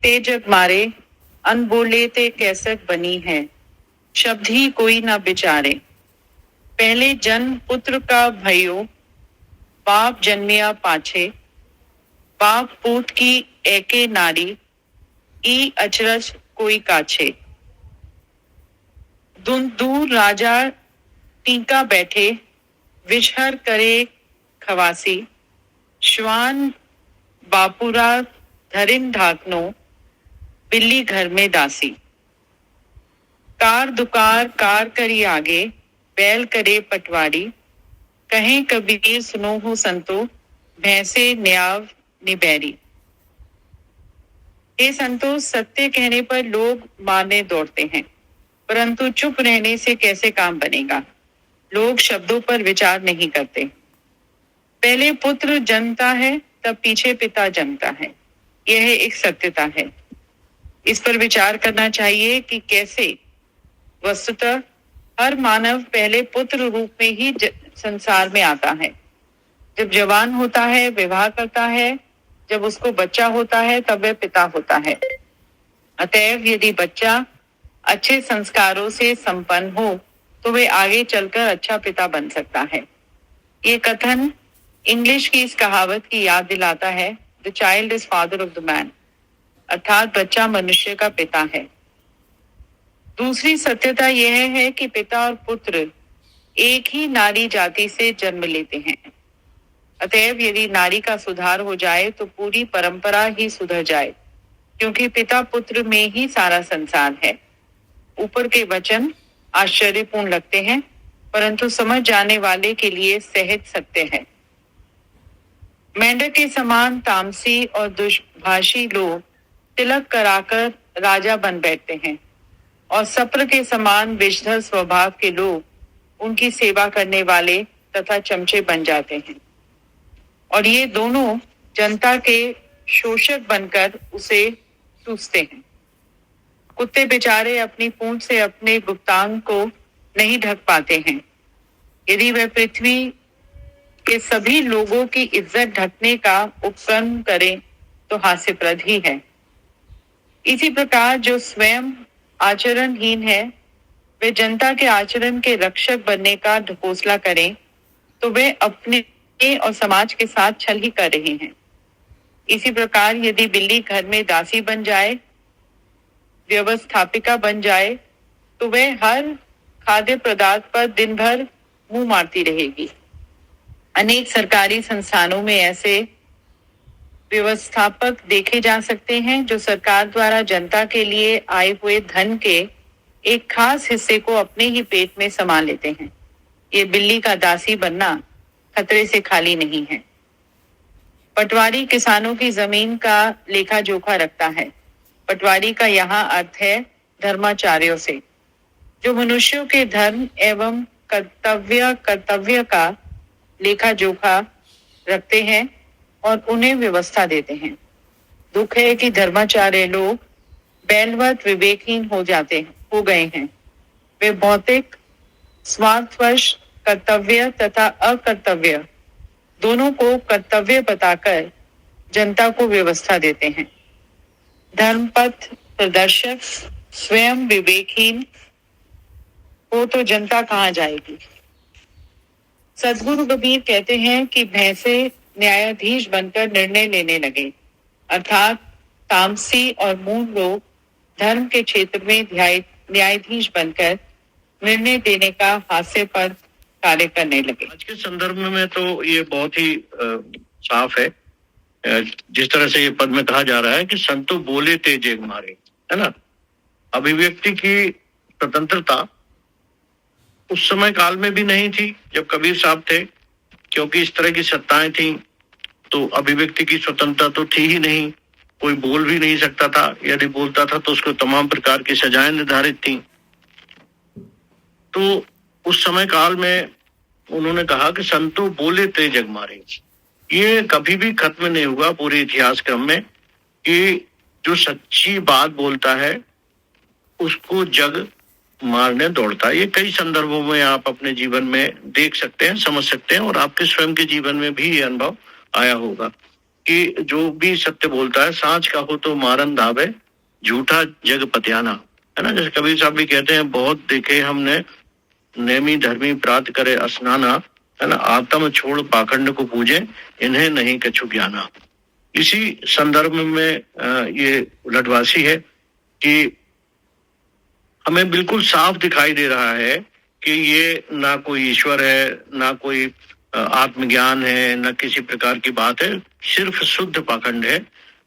ते जग मारे, अन बोले ते कैसक बनी है, शब्द ही कोई ना बिचारे। पहले जन्म पुत्र का भयो, बाप जन्मिया पाछे, बाप पूत की एके नारी, ई अचरज कोई काछे। दूर राजा टीका बैठे, विषहर करे खवासी, श्वान बापुरा धरिन ढाकनो, बिल्ली घर में दासी। कार दुकार कार करी आगे, बैल करे पटवारी, कहें कबीर सुनो हो संतो, भैंसे न्याव निबैरी। हे संतो, सत्य कहने पर लोग मारने दौड़ते हैं, परंतु चुप रहने से कैसे काम बनेगा। लोग शब्दों पर विचार नहीं करते। पहले पुत्र जन्मता है, तब पीछे पिता जन्मता है। यह एक सत्यता है। इस पर विचार करना चाहिए कि कैसे वस्तुतः हर मानव पहले पुत्र रूप में ही संसार में आता है। जब जवान होता है, विवाह करता है, जब उसको बच्चा होता है, तब वह पिता होता है। अतएव यदि बच्चा अच्छे संस्कारों से संपन्न हो तो वे आगे चलकर अच्छा पिता बन सकता है। ये कथन इंग्लिश की इस कहावत की याद दिलाता है, the child is father of the man, अर्थात बच्चा मनुष्य का पिता है। दूसरी सत्यता यह है कि पिता और पुत्र एक ही नारी जाति से जन्म लेते हैं। अतएव यदि नारी का सुधार हो जाए तो पूरी परंपरा ही सुधर जाए, क्योंकि पिता पुत्र में ही सारा संसार है। ऊपर के वचन आश्चर्यपूर्ण लगते हैं, परंतु समझ जाने वाले के लिए सहज सत्य है। मेंढक के समान तामसी और दुष्भाषी लोग तिलक कराकर राजा बन बैठते हैं, और सप्र के समान विषधर स्वभाव के लोग उनकी सेवा करने वाले तथा चमचे बन जाते हैं, और ये दोनों जनता के शोषक बनकर उसे चूसते हैं। कुत्ते बेचारे अपनी पूंछ से अपने गुप्तांग को नहीं ढक पाते हैं। यदि वह पृथ्वी के सभी लोगों की इज्जत ढकने का उपक्रम करें तो हास्यप्रद ही है। इसी प्रकार जो स्वयं आचरणहीन है, वे जनता के आचरण के रक्षक बनने का ढकोसला करें तो वे अपने और समाज के साथ छल ही कर रहे हैं। इसी प्रकार यदि बिल्ली घर में दासी बन जाए, व्यवस्थापिका बन जाए, तो वह हर खाद्य पदार्थ पर दिन भर मुंह मारती रहेगी। अनेक सरकारी संस्थानों में ऐसे व्यवस्थापक देखे जा सकते हैं जो सरकार द्वारा जनता के लिए आए हुए धन के एक खास हिस्से को अपने ही पेट में समा लेते हैं। ये बिल्ली का दासी बनना खतरे से खाली नहीं है। पटवारी किसानों की जमीन का लेखा जोखा रखता है। पटवारी का यहाँ अर्थ है धर्माचार्यों से, जो मनुष्यों के धर्म एवं कर्तव्य का लेखा जोखा रखते हैं और उन्हें व्यवस्था देते हैं। दुख है कि धर्माचार्य लोग बैलवत विवेकहीन हो गए हैं। वे भौतिक स्वार्थवश कर्तव्य तथा अकर्तव्य दोनों को कर्तव्य बताकर जनता को व्यवस्था देते हैं। धर्मपथ प्रदर्शक स्वयं विवेकहीन हो तो जनता कहाँ जाएगी। सदगुरु कबीर कहते हैं कि भैंसे न्यायाधीश बनकर निर्णय लेने लगे, अर्थात तामसी और मूढ़ लोग धर्म के क्षेत्र में न्यायाधीश बनकर निर्णय देने का हास्यपद कार्य करने लगे। आज के संदर्भ में तो ये बहुत ही साफ है, जिस तरह से ये पद में कहा जा रहा है कि संतो बोले ते जेग मारे, है ना। अभिव्यक्ति की स्वतंत्रता उस समय काल में भी नहीं थी जब कबीर साहब थे, क्योंकि इस तरह की सत्ताएं थी तो अभिव्यक्ति की स्वतंत्रता तो थी ही नहीं। कोई बोल भी नहीं सकता था, यदि बोलता था तो उसको तमाम प्रकार की सजाएं निर्धारित थी। तो उस समय काल में उन्होंने कहा कि संतो बोले ते जग मारे। ये कभी भी खत्म नहीं हुआ पूरे इतिहास क्रम में कि जो सच्ची बात बोलता है उसको जग मारने दौड़ता है। ये कई संदर्भों में आप अपने जीवन में देख सकते हैं, समझ सकते हैं, और आपके स्वयं के जीवन में भी ये अनुभव आया होगा। कि जो भी सत्य बोलता है, सांच कहो तो मारन धावे, झूठा जग पतियाना, है ना। जैसे कबीर साहब भी कहते हैं, बहुत देखे हमने नेमी धर्मी प्रात करे स्नाना, है ना, आत्म छोड़ पाखंड को पूजे, इन्हें नहीं कछु ज्ञाना। इसी संदर्भ में ये लठवासी है कि हमें बिल्कुल साफ दिखाई दे रहा है कि ये ना कोई ईश्वर है, ना कोई आत्मज्ञान है, न किसी प्रकार की बात है, सिर्फ शुद्ध पाखंड है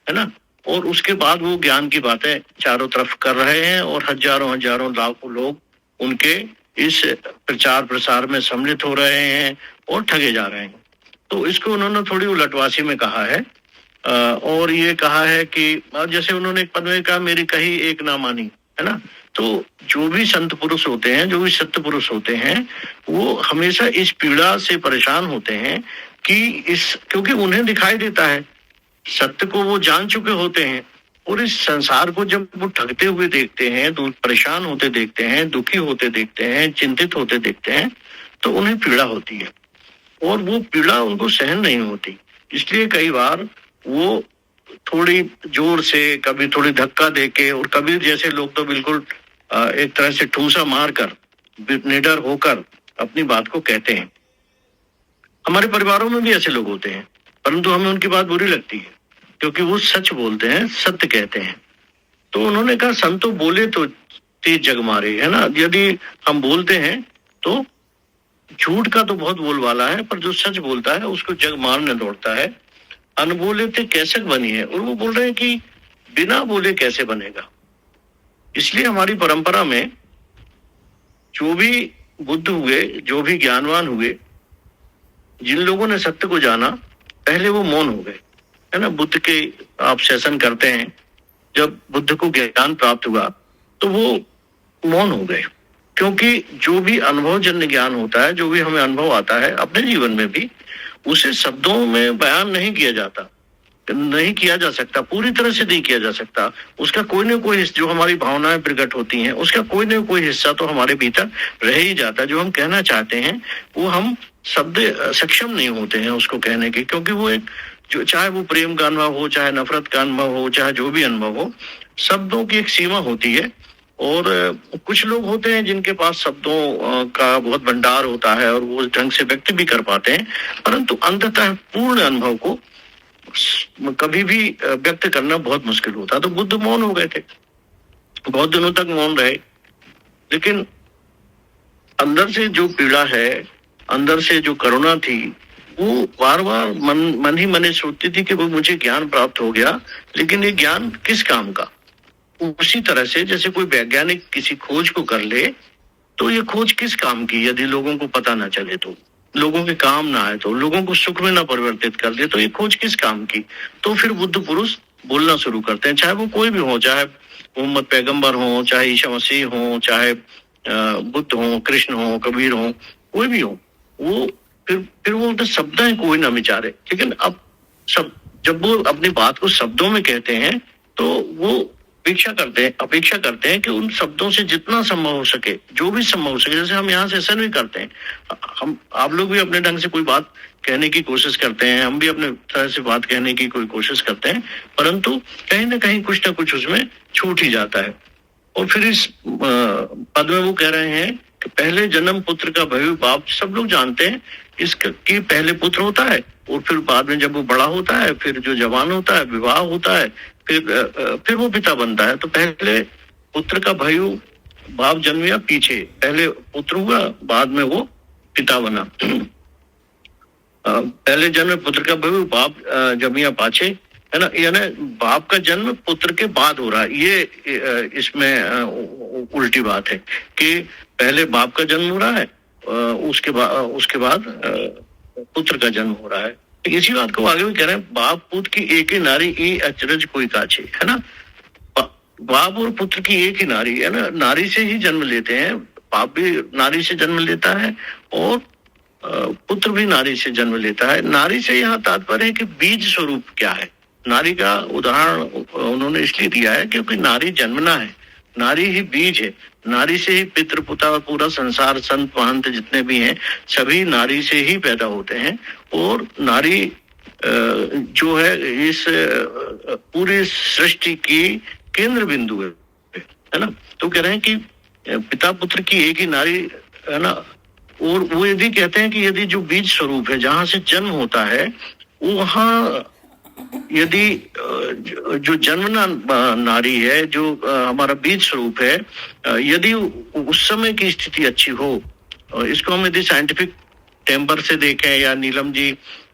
ना। और उसके बाद वो ज्ञान की बातें चारों तरफ कर रहे हैं और हजारों हजारों लाखों लोग उनके इस प्रचार प्रसार में सम्मिलित हो रहे हैं और ठगे जा रहे हैं। तो इसको उन्होंने थोड़ी उलटवासी में कहा है और ये कहा है कि जैसे उन्होंने एक पद में कहा, मेरी कही एक ना मानी, है ना। तो जो भी संत पुरुष होते हैं, जो भी सत्य पुरुष होते हैं, वो हमेशा इस पीड़ा से परेशान होते हैं कि क्योंकि उन्हें दिखाई देता है, सत्य को वो जान चुके होते हैं, और इस संसार को जब वो ठगते हुए देखते हैं, परेशान होते देखते हैं, दुखी होते देखते हैं, चिंतित होते देखते हैं, तो उन्हें पीड़ा होती है और वो पीड़ा उनको सहन नहीं होती। इसलिए कई बार वो थोड़ी जोर से, कभी थोड़ी धक्का देके, और कभी जैसे लोग तो बिल्कुल एक तरह से ठूसा मारकर, निडर होकर अपनी बात को कहते हैं। हमारे परिवारों में भी ऐसे लोग होते हैं, परंतु हमें उनकी बात बुरी लगती है क्योंकि वो सच बोलते हैं, सत्य कहते हैं। तो उन्होंने कहा, संतो बोले तो तेज जग मारे, है ना। यदि हम बोलते हैं तो झूठ का तो बहुत बोलबाला है, पर जो सच बोलता है उसको जग मारने दौड़ता है। अनबोले ते कैसे बनी है, और वो बोल रहे हैं कि बिना बोले कैसे बनेगा। इसलिए हमारी परंपरा में जो भी बुद्ध हुए, जो भी ज्ञानवान हुए, जिन लोगों ने सत्य को जाना, पहले वो मौन हो गए, है ना। बुद्ध के आप सेशन करते हैं, जब बुद्ध को ज्ञान प्राप्त हुआ तो वो मौन हो गए, क्योंकि जो भी अनुभवजन्य ज्ञान होता है, जो भी हमें अनुभव आता है अपने जीवन में भी, उसे शब्दों में बयान नहीं किया जाता, नहीं किया जा सकता, पूरी तरह से नहीं किया जा सकता। उसका कोई न कोई, जो हमारी भावनाएं प्रकट होती हैं, उसका कोई न कोई हिस्सा तो हमारे भीतर रह ही जाता है। जो हम कहना चाहते हैं वो हम शब्द सक्षम नहीं होते हैं उसको कहने के, क्योंकि वो एक, जो चाहे वो प्रेम का अनुभव हो, चाहे नफरत का अनुभव हो, चाहे जो भी अनुभव हो, शब्दों की एक सीमा होती है। और कुछ लोग होते हैं जिनके पास शब्दों का बहुत भंडार होता है और वो ढंग से व्यक्त भी कर पाते हैं, परंतु अंततः पूर्ण अनुभव को कभी भी व्यक्त करना बहुत मुश्किल होता। तो बुद्ध मौन हो गए थे, बहुत दिनों तक मौन रहे, लेकिन अंदर से जो पीड़ा है, अंदर से जो करुणा थी, वो बार बार मन ही मन सोचती थी कि वो मुझे ज्ञान प्राप्त हो गया, लेकिन ये ज्ञान किस काम का। उसी तरह से जैसे कोई वैज्ञानिक किसी खोज को कर ले, तो ये खोज किस काम की, यदि लोगों को पता ना चले, तो लोगों के काम ना आए, तो लोगों को सुख में ना परिवर्तित कर दे, तो ये खोज किस काम की। तो फिर बुद्ध पुरुष बोलना शुरू करते हैं, चाहे वो कोई भी हो, चाहे मोहम्मद पैगंबर हो, चाहे ईसा मसीह हो, चाहे बुद्ध हो, कृष्ण हो, कबीर हो, कोई भी हो, वो फिर वो बोलते शब्द कोई ना विचारे। लेकिन अब जब वो अपनी बात को शब्दों में कहते हैं, तो वो अपेक्षा करते हैं कि उन शब्दों से जितना संभव हो सके, जो भी संभव हो सके, जैसे हम यहाँ सेशन भी करते हैं, आप लोग भी अपने ढंग से कोई बात कहने की कोशिश करते हैं, हम भी अपने तरह से बात कहने की कोई कोशिश करते हैं, परंतु कहीं ना कहीं कुछ ना कुछ उसमें छूट ही जाता है। और फिर इस पद में वो कह रहे हैं कि पहले जन्म पुत्र का भय बाप, सब लोग जानते हैं इसके पहले पुत्र होता है, और फिर बाद में जब वो बड़ा होता है, फिर जो जवान होता है, विवाह होता है, फिर वो पिता बनता है। तो पहले पुत्र का भयु बाप जन्मिया पीछे, पहले पुत्र हुआ, बाद में वो पिता बना। पहले जन्म पुत्र का भयु बाप जन्मिया पाछे, है ना। यानी बाप का जन्म पुत्र के बाद हो रहा है। ये इसमें उल्टी बात है कि पहले बाप का जन्म हो रहा है, उसके बाद पुत्र का जन्म हो रहा है। इसी बात को आगे भी कह रहे हैं, बाप पुत्र की एक ही नारी, ई अचरज कोई काछे, है ना। बाप और पुत्र की एक ही नारी, है ना, नारी से ही जन्म लेते हैं, बाप भी नारी से जन्म लेता है और पुत्र भी नारी से जन्म लेता है। नारी से यहाँ तात्पर्य है कि बीज स्वरूप क्या है। नारी का उदाहरण उन्होंने इसलिए दिया है क्योंकि नारी जन्मना है, नारी ही बीज है, नारी से ही पितृ पुता और पूरा संसार, संत महंत जितने भी हैं, सभी नारी से ही पैदा होते हैं। और नारी जो है इस पूरी सृष्टि की केंद्र बिंदु है ना। तो कह रहे हैं कि पिता पुत्र की एक ही नारी, है ना। और वो यदि कहते हैं कि यदि जो बीज स्वरूप है जहां से जन्म होता है, वो वहां यदि जो जन्मना नारी है, जो हमारा बीज स्वरूप है, यदि उस समय की स्थिति अच्छी हो, इसको हम यदि साइंटिफिक टेम्पर से देखें, या नीलम जी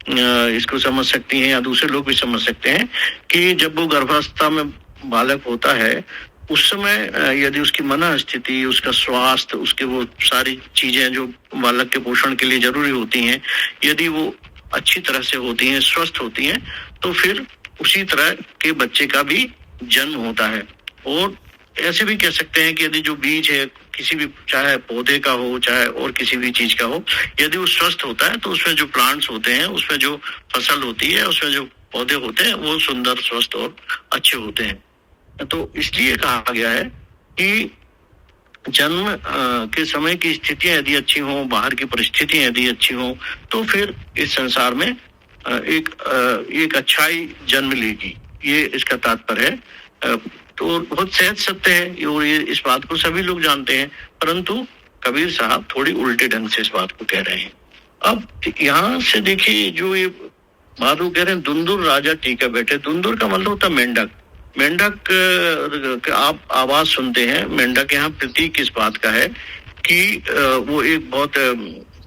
इसको समझ सकती हैं, या दूसरे लोग भी समझ सकते हैं कि जब वो गर्भावस्था में बालक होता है, उस समय यदि उसकी मन स्थिति, उसका स्वास्थ्य, उसके वो सारी चीजें जो बालक के पोषण के लिए जरूरी होती हैं, यदि वो अच्छी तरह से होती हैं, स्वस्थ होती हैं, तो फिर उसी तरह के बच्चे का भी जन्म होता है। और ऐसे भी कह सकते हैं कि यदि जो बीज है किसी भी, चाहे पौधे का हो, चाहे और किसी भी चीज का हो, यदि वो स्वस्थ होता है तो उसमें जो प्लांट्स होते हैं, उसमें जो फसल होती है, उसमें जो पौधे होते हैं, वो सुंदर, स्वस्थ और अच्छे होते हैं। तो इसलिए कहा गया है कि जन्म के समय की स्थितियां यदि अच्छी हों, बाहर की परिस्थितियां यदि अच्छी हों, तो फिर इस संसार में एक अच्छाई जन्म लेगी। ये इसका तात्पर्य है। तो बहुत सहज सत्य है और ये इस बात को सभी लोग जानते हैं, परंतु कबीर साहब थोड़ी उल्टे ढंग से इस बात को कह रहे हैं। अब यहाँ से देखिए, जो ये बात वो कह रहे हैं, दुंदुर राजा टीका बैठे। दुंदुर का मतलब होता है मेंढक। मेंढक आप आवाज सुनते हैं, मेंढक यहाँ प्रतीक इस बात का है कि वो एक बहुत,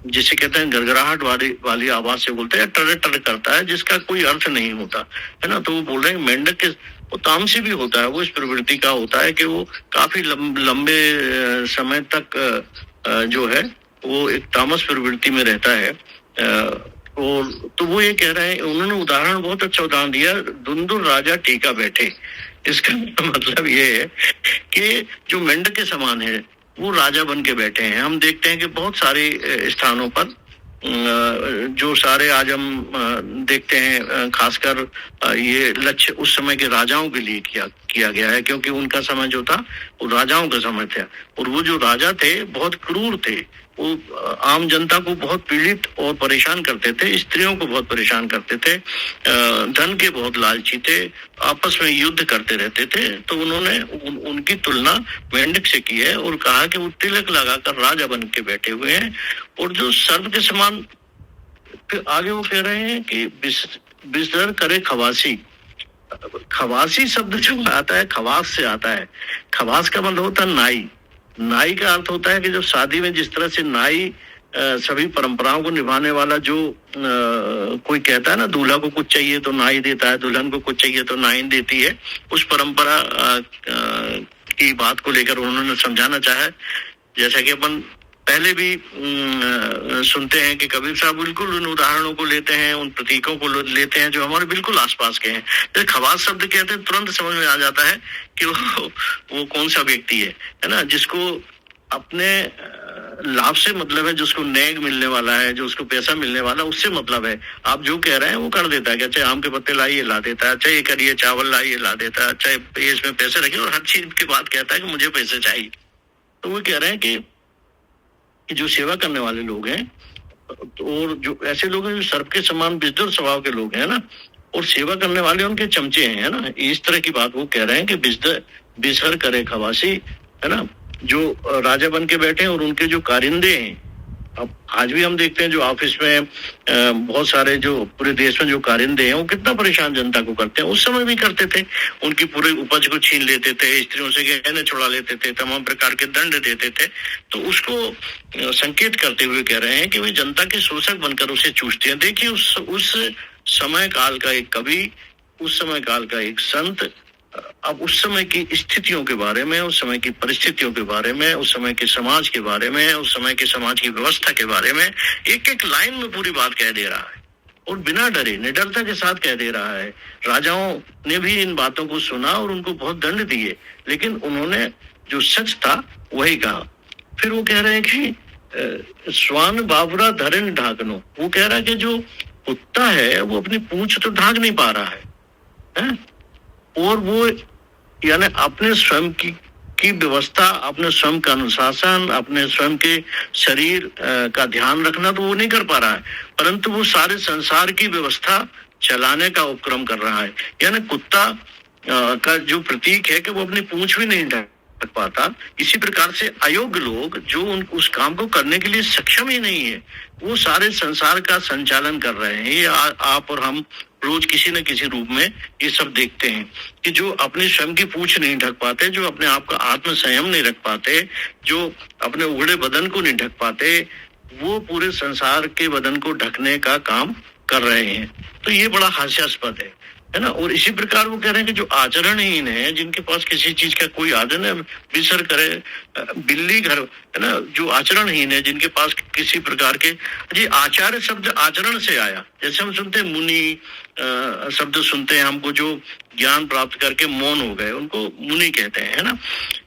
जिसे कहते हैं गड़गड़ाहट वाली आवाज से बोलते हैं, टर टर करता है, जिसका कोई अर्थ नहीं होता, है ना। तो वो बोल रहे हैं मेंढक के, वो तामसी भी होता है, वो इस प्रवृत्ति का होता है कि वो काफी लंबे समय तक जो है वो एक तामस प्रवृत्ति में रहता है। और तो वो ये कह रहे हैं, उन्होंने उदाहरण, बहुत अच्छा उदाहरण दिया, दुंदुर राजा टीका बैठे। इसका मतलब ये है कि जो मेंढक के समान है, वो राजा बन के बैठे हैं। हम देखते हैं कि बहुत सारे स्थानों पर जो सारे आज हम देखते हैं, खासकर ये लक्ष्य उस समय के राजाओं के लिए किया गया है, क्योंकि उनका समय जो था वो राजाओं का समय था। और वो जो राजा थे बहुत क्रूर थे, वो आम जनता को बहुत पीड़ित और परेशान करते थे, स्त्रियों को बहुत परेशान करते थे, धन के बहुत लालची थे, आपस में युद्ध करते रहते थे। तो उन्होंने उनकी तुलना मेंढक से की है और कहा कि वो तिलक लगाकर राजा बन के बैठे हुए हैं, और जो सर्व के समान। फिर आगे वो कह रहे हैं कि बिस्तर करे खवासी। खवासी शब्द जो आता है, खवास से आता है। खवास का मतलब होता है नाई। नाई का अर्थ होता है कि जब शादी में जिस तरह से नाई सभी परंपराओं को निभाने वाला, जो कोई कहता है ना, दूल्हा को कुछ चाहिए तो नाई देता है, दुल्हन को कुछ चाहिए तो नाई देती है, उस परंपरा की बात को लेकर उन्होंने समझाना चाहा। जैसा कि अपन पहले भी सुनते हैं कि कबीर साहब बिल्कुल उन उदाहरणों को लेते हैं, उन प्रतीकों को लेते हैं जो हमारे बिल्कुल आसपास के हैं। तो खवास शब्द कहते हैं, तुरंत समझ में आ जाता है कि वो कौन सा व्यक्ति है ना, जिसको अपने लाभ से मतलब है, जिसको नेग मिलने वाला है, जो उसको पैसा मिलने वाला, उससे मतलब है। आप जो कह रहे हैं वो कर देता है, चाहे आम के पत्ते लाइए ला देता है, चाहे करिए चावल लाइए ला देता है, चाहे इसमें पैसे रखिए, और हर चीज की बात कहता है कि मुझे पैसे चाहिए। तो वो कह रहे हैं कि जो सेवा करने वाले लोग हैं, और जो ऐसे लोग हैं जो सर्प के समान बिजदुर स्वभाव के लोग हैं ना, और सेवा करने वाले उनके चमचे हैं, है ना, इस तरह की बात वो कह रहे हैं कि बिसर करे खवासी, है ना, जो राजा बन के बैठे हैं और उनके जो कारिंदे हैं। अब आज भी हम देखते हैं जो ऑफिस में बहुत सारे, जो पूरे देश में जो कारिंदे हैं, वो कितना परेशान जनता को करते हैं। उस समय भी करते थे, उनकी पूरे उपज को छीन लेते थे, स्त्रियों से गहने छुड़ा लेते थे, तमाम प्रकार के दंड देते थे। तो उसको संकेत करते हुए कह रहे हैं कि वे जनता के शोषक बनकर उसे चूसते हैं। देखिए, उस समय काल का एक कवि, उस समय काल का एक संत, अब उस समय की स्थितियों के बारे में, उस समय की परिस्थितियों के बारे में, उस समय के समाज के बारे में, उस समय के समाज की व्यवस्था के बारे में एक एक लाइन में पूरी बात कह दे रहा है, और बिना डरे, निडरता के साथ कह दे रहा है। राजाओं ने भी इन बातों को सुना और उनको बहुत दंड दिए, लेकिन उन्होंने जो सच था वही कहा। फिर वो कह रहे हैं कि स्वान बाबरा धरन ढाकनो। वो कह रहा है कि जो कुत्ता है वो अपनी पूंछ तो ढाक नहीं पा रहा है? और वो यानी अपने स्वयं की व्यवस्था, अपने स्वयं का अनुशासन, अपने स्वयं के शरीर का ध्यान रखना तो वो नहीं कर पा रहा है, परंतु वो सारे संसार की व्यवस्था चलाने का उपक्रम कर रहा है। यानी कुत्ता का जो प्रतीक है कि वो अपनी पूंछ भी नहीं ढक पाता, इसी प्रकार से अयोग्य लोग जो उस काम को करने के लिए सक्षम ही नहीं है, वो सारे संसार का संचालन कर रहे हैं। ये आप और हम रोज किसी न किसी रूप में ये सब देखते हैं कि जो अपने स्वयं की पूंछ नहीं ढक पाते, जो अपने आप का आत्म संयम नहीं रख पाते, जो अपने उगड़े बदन को नहीं ढक पाते, वो पूरे संसार के बदन को ढकने का काम कर रहे हैं। तो ये बड़ा हास्यास्पद है ना। और इसी प्रकार वो कह रहे हैं कि जो आचरणहीन है, जिनके पास किसी चीज का कोई आदरण है, विसर करे बिल्ली घर, है ना, जो आचरणहीन है, जिनके पास किसी प्रकार के, जी आचार्य शब्द आचरण से आया। जैसे हम सुनते हैं मुनि शब्द सुनते हैं हमको, जो ज्ञान प्राप्त करके मौन हो गए, उनको मुनि कहते हैं, है ना।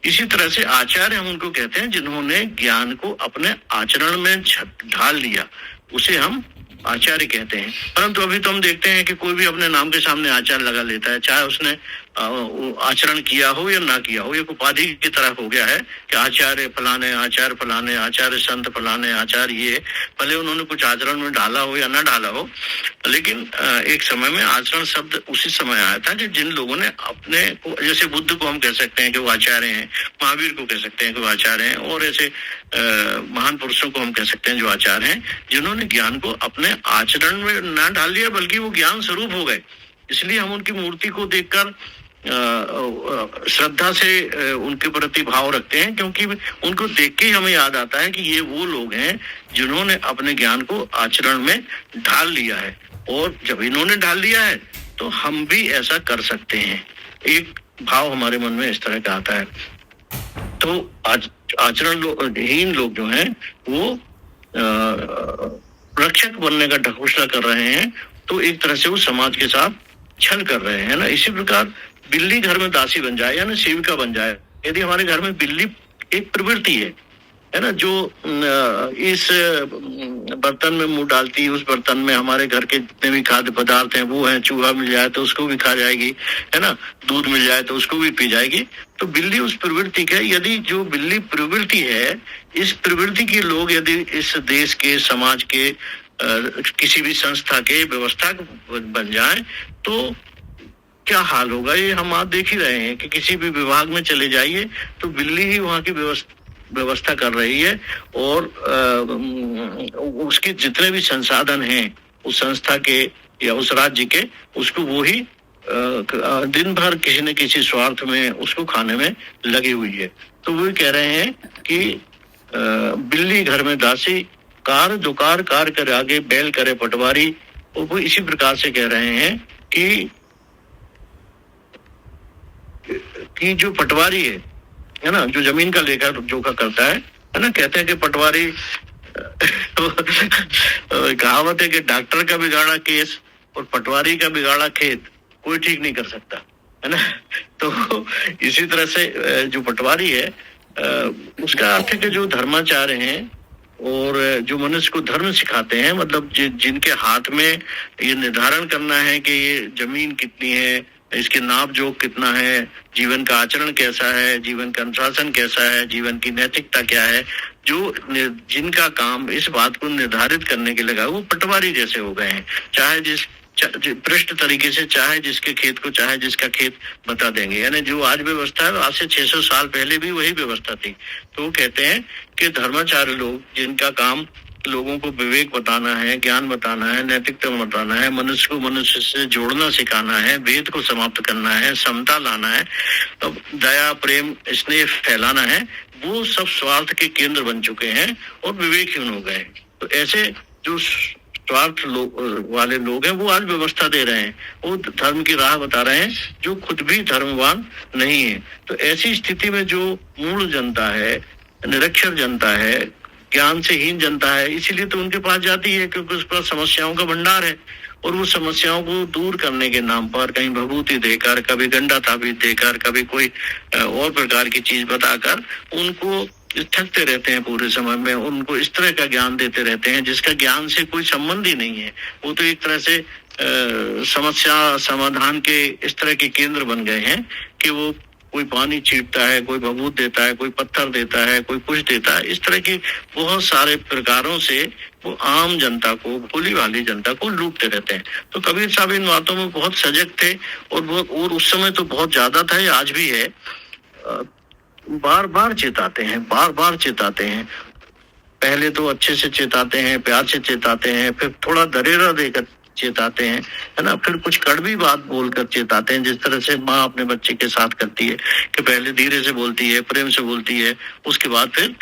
इसी तरह से आचार्य हम उनको कहते हैं जिन्होंने ज्ञान को अपने आचरण में ढाल लिया, उसे हम आचार्य कहते हैं। परंतु अभी तो हम देखते हैं कि कोई भी अपने नाम के सामने आचार्य लगा लेता है, चाहे उसने आचरण किया हो या ना किया हो। एक उपाधि की तरह हो गया है कि आचार्य फलाने, आचार्य फलाने, आचार्य संत फलाने, आचार्य ये, भले उन्होंने कुछ आचरण में डाला हो या ना डाला हो, लेकिन एक समय में आचरण शब्द उसी समय आया था कि जिन लोगों ने अपने को, जैसे बुद्ध को हम कह सकते हैं कि वो आचार्य हैं, महावीर को कह सकते हैं कि वो आचार्य हैं, और ऐसे महान पुरुषों को हम कह सकते हैं जो आचार्य हैं, जिन्होंने ज्ञान को अपने आचरण में ना डाल लिया बल्कि वो ज्ञान स्वरूप हो गए। इसलिए हम उनकी मूर्ति को देखकर श्रद्धा से उनके प्रति भाव रखते हैं, क्योंकि उनको देख के ही हमें याद आता है कि ये वो लोग हैं जिन्होंने अपने ज्ञान को आचरण में ढाल लिया है। और जब इन्होंने ढाल लिया है तो हम भी ऐसा कर सकते हैं। एक भाव हमारे मन में इस तरह का आता है। तो आचरणहीन लोग जो हैं वो रक्षक बनने का ढकोसला कर रहे हैं, तो एक तरह से वो समाज के साथ छल कर रहे हैं ना। इसी प्रकार बिल्ली घर में दासी बन जाए, यानी सेविका बन जाए। यदि हमारे घर में बिल्ली एक प्रवृत्ति है ना, जो इस बर्तन में मुंह डालती, उस बर्तन में हमारे घर के जितने भी खाद्य पदार्थ हैं वो हैं, चूहा मिल जाए तो उसको भी खा जाएगी, है ना, दूध मिल जाए तो उसको भी पी जाएगी। तो बिल्ली उस प्रवृत्ति का, यदि जो बिल्ली प्रवृत्ति है, इस प्रवृत्ति के लोग यदि इस देश के, समाज के, किसी भी संस्था के व्यवस्था बन जाए तो क्या हाल होगा, ये हम आज देख ही रहे हैं कि किसी भी विभाग में चले जाइए तो बिल्ली ही वहाँ की व्यवस्था कर रही है, और उसके जितने भी संसाधन हैं उस संस्था के या उस राज्य के, उसको वो ही दिन भर किसी न किसी स्वार्थ में उसको खाने में लगी हुई है। तो वो कह रहे हैं कि बिल्ली घर में दासी, कार दुकार कार करे आगे, बैल करे पटवारी। और वो इसी प्रकार से कह रहे हैं कि जो पटवारी है ना, जो जमीन का लेखा जोखा करता है ना, कहते हैं कि पटवारी कहावत है कि डॉक्टर का बिगाड़ा केस और पटवारी का बिगाड़ा खेत कोई ठीक नहीं कर सकता, है ना। तो इसी तरह से जो पटवारी है उसका अर्थ है कि जो धर्माचार्य हैं और जो मनुष्य को धर्म सिखाते हैं, मतलब जिनके हाथ में ये निर्धारण करना है कि ये जमीन कितनी है, इसके नाप जोक कितना है, जीवन का आचरण कैसा है, जीवन का अनुशासन कैसा है, जीवन की नैतिकता क्या है, जो जिनका काम इस बात को निर्धारित करने के लगा, वो पटवारी जैसे हो गए हैं। चाहे जिस पृष्ठ तरीके से, चाहे जिसके खेत को चाहे जिसका खेत बता देंगे। यानी जो आज व्यवस्था है, आज से 600 साल पहले भी वही व्यवस्था थी। तो वो कहते हैं कि धर्माचार्य लोग, जिनका काम लोगों को विवेक बताना है, ज्ञान बताना है, नैतिकता बताना है, मनुष्य को मनुष्य से जोड़ना सिखाना है, भेद को समाप्त करना है, समता लाना है, दया प्रेम स्नेह फैलाना है, वो सब स्वार्थ के केंद्र बन चुके हैं और विवेकहीन हो गए। तो ऐसे जो स्वार्थ वाले लोग हैं वो आज व्यवस्था दे रहे हैं, वो धर्म की राह बता रहे हैं, जो खुद भी धर्मवान नहीं है। तो ऐसी स्थिति में जो मूल जनता है, निरक्षर जनता है, ज्ञान से हीन जनता है, इसीलिए तो उनके पास जाती है, क्योंकि उस पर समस्याओं का भंडार है। और वो समस्याओं को दूर करने के नाम पर कहीं भभूति देकर, कभी गंडा ताबीज देकर, कभी कोई और प्रकार की चीज बताकर उनको थकते रहते हैं पूरे समय में, उनको इस तरह का ज्ञान देते रहते हैं जिसका ज्ञान से कोई संबंध ही नहीं है। वो तो एक तरह से समस्या समाधान के इस तरह के केंद्र बन गए हैं कि वो कोई पानी छींटता है, कोई भभूत देता है, कोई पत्थर देता है, कोई कुछ देता है। इस तरह की बहुत सारे प्रकारों से वो आम जनता को, भोली वाली जनता को लूटते रहते हैं। तो कबीर साहब इन बातों में बहुत सजग थे और उस समय तो बहुत ज्यादा था, ये आज भी है। बार बार चेताते हैं, बार बार चेताते हैं। पहले तो अच्छे से चेताते हैं, प्यार से चेताते हैं, फिर थोड़ा दरेरा देकर चेताते हैं, है ना, फिर कुछ कड़वी बात बोलकर चेताते हैं, जिस तरह से माँ अपने बच्चे के साथ करती है कि पहले धीरे से बोलती है, प्रेम से बोलती है, उसके बाद फिर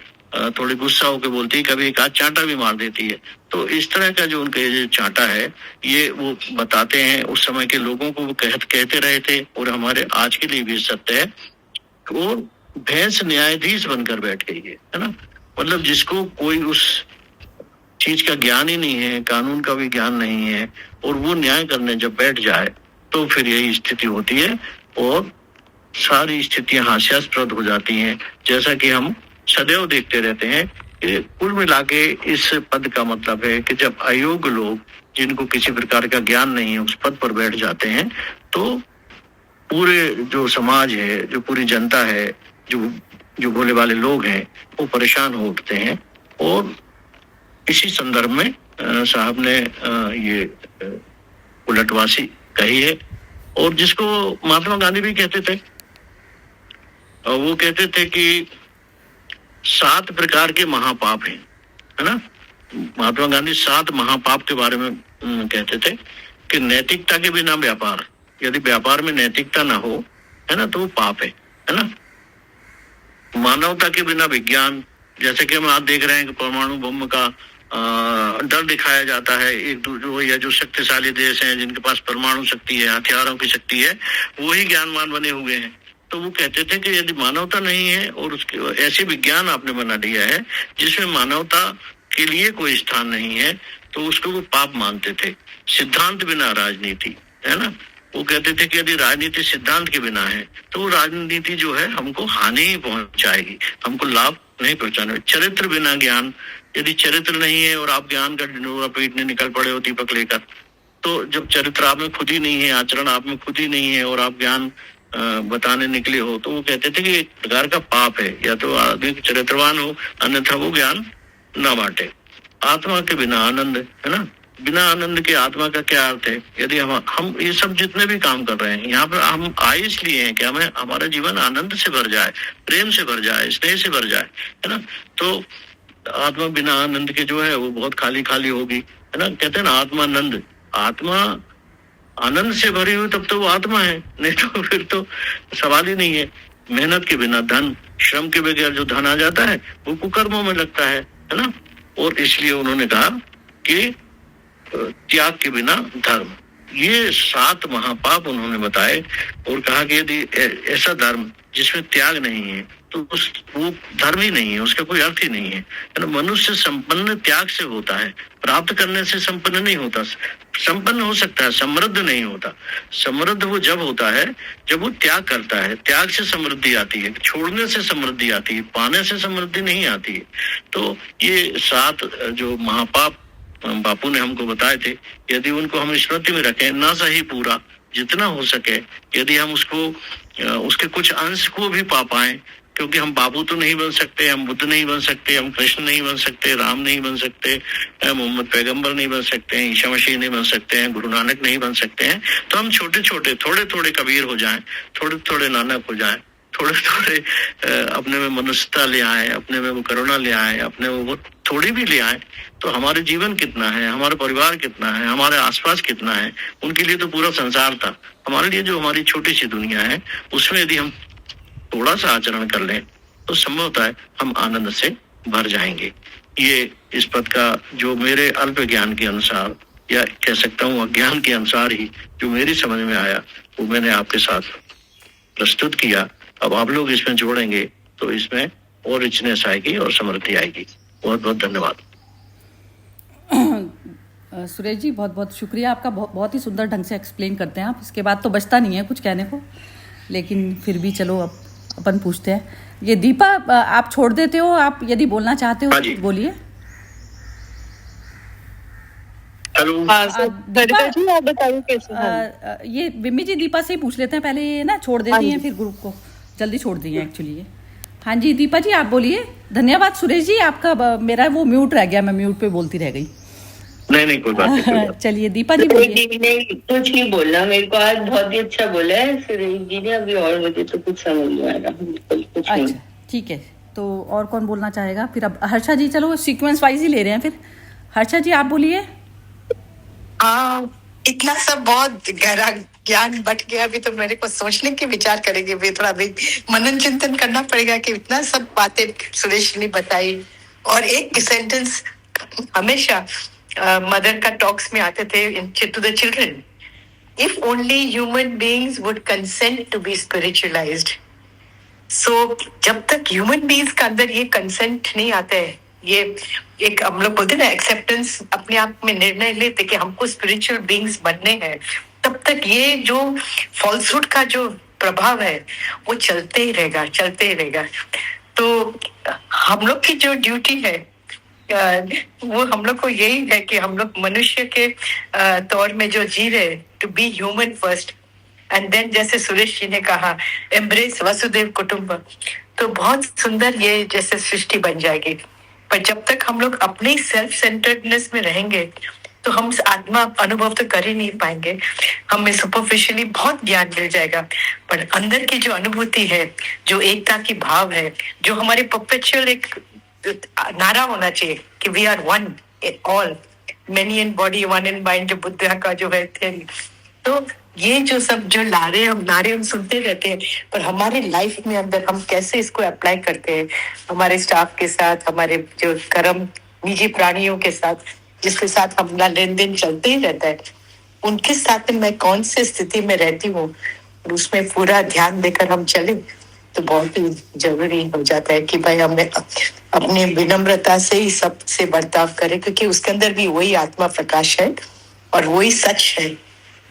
थोड़ी गुस्सा होकर बोलती है, कभी एक आध चांटा भी मार देती है। तो इस तरह का जो उनका ये चांटा है, ये वो बताते हैं उस समय के लोगों को, वो कहते रहे थे और हमारे आज के लिए भी सत्य है। और भैंस न्यायाधीश बनकर बैठ गई है ना, मतलब जिसको कोई उस चीज का ज्ञान ही नहीं है, कानून का भी ज्ञान नहीं है, और वो न्याय करने जब बैठ जाए तो फिर यही स्थिति होती है और सारी स्थितियां हास्यास्पद हो जाती हैं, जैसा कि हम सदैव देखते रहते हैं। कुल मिला के इस पद का मतलब है कि जब अयोग्य लोग, जिनको किसी प्रकार का ज्ञान नहीं है, उस पद पर बैठ जाते हैं, तो पूरे जो समाज है, जो पूरी जनता है, जो भोले वाले लोग हैं, वो परेशान हो उठते हैं। और इसी संदर्भ में साहब ने ये उलटवासी कही है, और जिसको महात्मा गांधी भी कहते थे। वो कहते थे कि 7 प्रकार के महापाप हैं, है ना। महात्मा गांधी 7 महापाप के बारे में कहते थे कि नैतिकता के बिना व्यापार, यदि व्यापार में नैतिकता ना हो, है ना, तो वो पाप है ना। मानवता के बिना विज्ञान, जैसे कि हम आज देख रहे हैं कि परमाणु बम का डर दिखाया जाता है एक दूसरे, या जो शक्तिशाली देश हैं जिनके पास परमाणु शक्ति है, हथियारों की शक्ति है, वो ही ज्ञानवान बने हुए हैं। तो वो कहते थे कि यदि मानवता नहीं है और उसके ऐसे विज्ञान आपने बना दिया है जिसमें मानवता के लिए कोई स्थान नहीं है, तो उसको वो पाप मानते थे। सिद्धांत बिना राजनीति, है ना, वो कहते थे कि यदि राजनीति सिद्धांत के बिना है तो वो राजनीति जो है हमको हानि ही पहुंचाएगी, हमको लाभ नहीं पहुंचाने। चरित्र बिना ज्ञान, यदि चरित्र नहीं है और आप ज्ञान का ढिंढोरा पीटने निकल पड़े हो दीपक लेकर, तो जब चरित्र आप में खुद ही नहीं है, आचरण आप में खुद ही नहीं है, और आप ज्ञान बताने निकले हो, तो वो कहते थे कि एक प्रकार का पाप है, या तो आदमी चरित्रवान हो, अन्यथा वो ज्ञान ना बांटे। आत्मा के बिना आनंद, है ना, बिना आनंद के आत्मा का क्या अर्थ है। यदि हम ये सब जितने भी काम कर रहे हैं यहाँ पर, हम आए इसलिए हैं कि हमें हमारा जीवन आनंद से भर जाए, प्रेम से भर जाए, स्नेह से भर जाए, है ना। तो आत्मा बिना आनंद के जो है वो बहुत खाली खाली होगी, है ना। कहते हैं ना आत्मानंद, आत्मा आनंद से भरी हुई तब तो वो आत्मा है, नहीं तो फिर तो सवाल ही नहीं है। मेहनत के बिना धन, श्रम के बगैर जो धन आ जाता है वो कुकर्मों में लगता है ना। और इसलिए उन्होंने कहा कि त्याग के बिना धर्म, ये 7 महापाप उन्होंने बताए, और कहा कि यदि ऐसा धर्म जिसमें त्याग नहीं है तो वो धर्म ही नहीं है, उसका कोई अर्थ ही नहीं है ना। मनुष्य संपन्न त्याग से होता है, प्राप्त करने से संपन्न नहीं होता। संपन्न हो सकता है, समृद्ध नहीं होता। समृद्ध वो जब होता है जब वो त्याग करता है, त्याग से समृद्धि आती है, छोड़ने से समृद्धि आती है, पाने से समृद्धि नहीं आती है। तो ये 7 जो महापाप बापू ने हमको बताए थे, यदि उनको हम स्मृति में रखें, ना सही पूरा, जितना हो सके, यदि हम उसको उसके कुछ अंश को भी पा पाए, क्योंकि हम बाबू तो नहीं बन सकते, हम बुद्ध नहीं बन सकते, हम कृष्ण नहीं बन सकते, राम नहीं बन सकते, मोहम्मद पैगंबर नहीं बन सकते हैं, ईसा मसीह नहीं बन सकते हैं, गुरु नानक नहीं बन सकते हैं। तो हम छोटे छोटे, थोड़े थोड़े कबीर हो जाएं, थोड़े थोड़े नानक हो जाएं, थोड़े थोड़े अपने में मनुष्यता ले आए, अपने में वो करुणा ले आए, अपने में वो थोड़ी भी ले आए, तो हमारे जीवन कितना है, हमारा परिवार कितना है, हमारे आसपास कितना है। उनके लिए तो पूरा संसार था, हमारे लिए जो हमारी छोटी सी दुनिया है उसमें यदि हम थोड़ा सा आचरण कर लें तो संभवतः है हम आनंद से भर जाएंगे। ये इस पद का जो मेरे अल्प ज्ञान के अनुसार, या कह सकता हूँ अज्ञान के अनुसार ही जो मेरी समझ में आया, वो मैंने आपके साथ प्रस्तुत किया। अब आप लोग इसमें जोड़ेंगे तो इसमें और रिचनेस आएगी और समृद्धि आएगी। बहुत बहुत धन्यवाद। सुरेश जी, बहुत बहुत शुक्रिया आपका, बहुत ही सुंदर ढंग से एक्सप्लेन करते हैं आप। इसके बाद तो बचता नहीं है कुछ कहने को, लेकिन फिर भी चलो अब अपन पूछते हैं। ये दीपा आप छोड़ देते हो, आप यदि बोलना चाहते हो तो बोलिए। हेलो दीपा जी, आप बताइए कैसे। ये विम्मी जी दीपा से ही पूछ लेते हैं पहले, ये ना छोड़ देती हैं फिर ग्रुप को जल्दी छोड़ दिए एक्चुअली ये। हाँ जी दीपा जी आप बोलिए। धन्यवाद सुरेश जी आपका। मेरा वो म्यूट रह गया, मैं म्यूट पे बोलती रह गई। नहीं कोई बात नहीं। चलिए दीपा जी बोलिए। नहीं कुछ नहीं बोलना, मेरे को आज बहुत ही अच्छा बोला है सुरेश जी ने। अभी और मुझे तो कुछ समझ नहीं आ रहा, बिल्कुल कुछ नहीं। अच्छा ठीक है, तो और कौन बोलना चाहेगा फिर? अब हर्षा जी, चलो सीक्वेंस वाइज ही ले रहे हैं फिर। हर्षा जी आप बोलिए। इतना सब बहुत गहरा ज्ञान बट गया। अभी तो मेरे को सोचने के विचार करेंगे, भी थोड़ा भी मनन चिंतन करना पड़ेगा कि इतना सब बातें सुरेश ने बताई। और एक सेंटेंस हमेशा मदर का टॉक्स में आते थे to the children, if only human beings would consent to be spiritualised. So जब तक ह्यूमन बीइंग्स का अंदर ये कंसेंट नहीं आता है, ये एक हम लोग बोलते ना एक्सेप्टेंस, अपने आप में निर्णय लेते कि हमको स्पिरिचुअल बीइंग्स बनने हैं, तब तक ये जो फॉल्सहुड का जो प्रभाव है वो चलते ही रहेगा। तो हम लोग की जो ड्यूटी है वो हम लोग को यही है कि हम लोग मनुष्य के तौर में जो जी रहे, to be human first and then, जैसे सुरेश जी ने कहा, एम्ब्रेस वसुदेव कुटुंब। तो बहुत सुंदर ये जैसे सृष्टि बन जाएगी। पर जब तक हम लोग अपने सेल्फ सेंटर्डनेस में रहेंगे तो हम आत्मा अनुभव तो कर ही नहीं पाएंगे। हमें सुपरफिशियली बहुत ज्ञान मिल जाएगा, पर अंदर की जो अनुभूति है, जो एकता की भाव है, जो हमारे परपेचुअल एक नारा होना चाहिए कि we are one in all, many in body one in mind, जो बुद्ध का जो है थ्योरी। तो ये जो सब जो नारे हम सुनते रहते हैं, पर हमारे लाइफ में अंदर हम कैसे इसको अप्लाई करते हैं, हमारे स्टाफ के साथ, हमारे जो कर्म निजी प्राणियों के साथ, जिसके साथ हमारा लेन देन चलते ही रहता है, उनके साथ मैं कौन से स्थिति में रहती हूँ, और उसमें पूरा ध्यान देकर हम चले तो बहुत ही जरूरी हो जाता है कि भाई हमें अपनी विनम्रता से ही सबसे बर्ताव करें, क्योंकि उसके अंदर भी वही आत्मा प्रकाश है और वही सच है।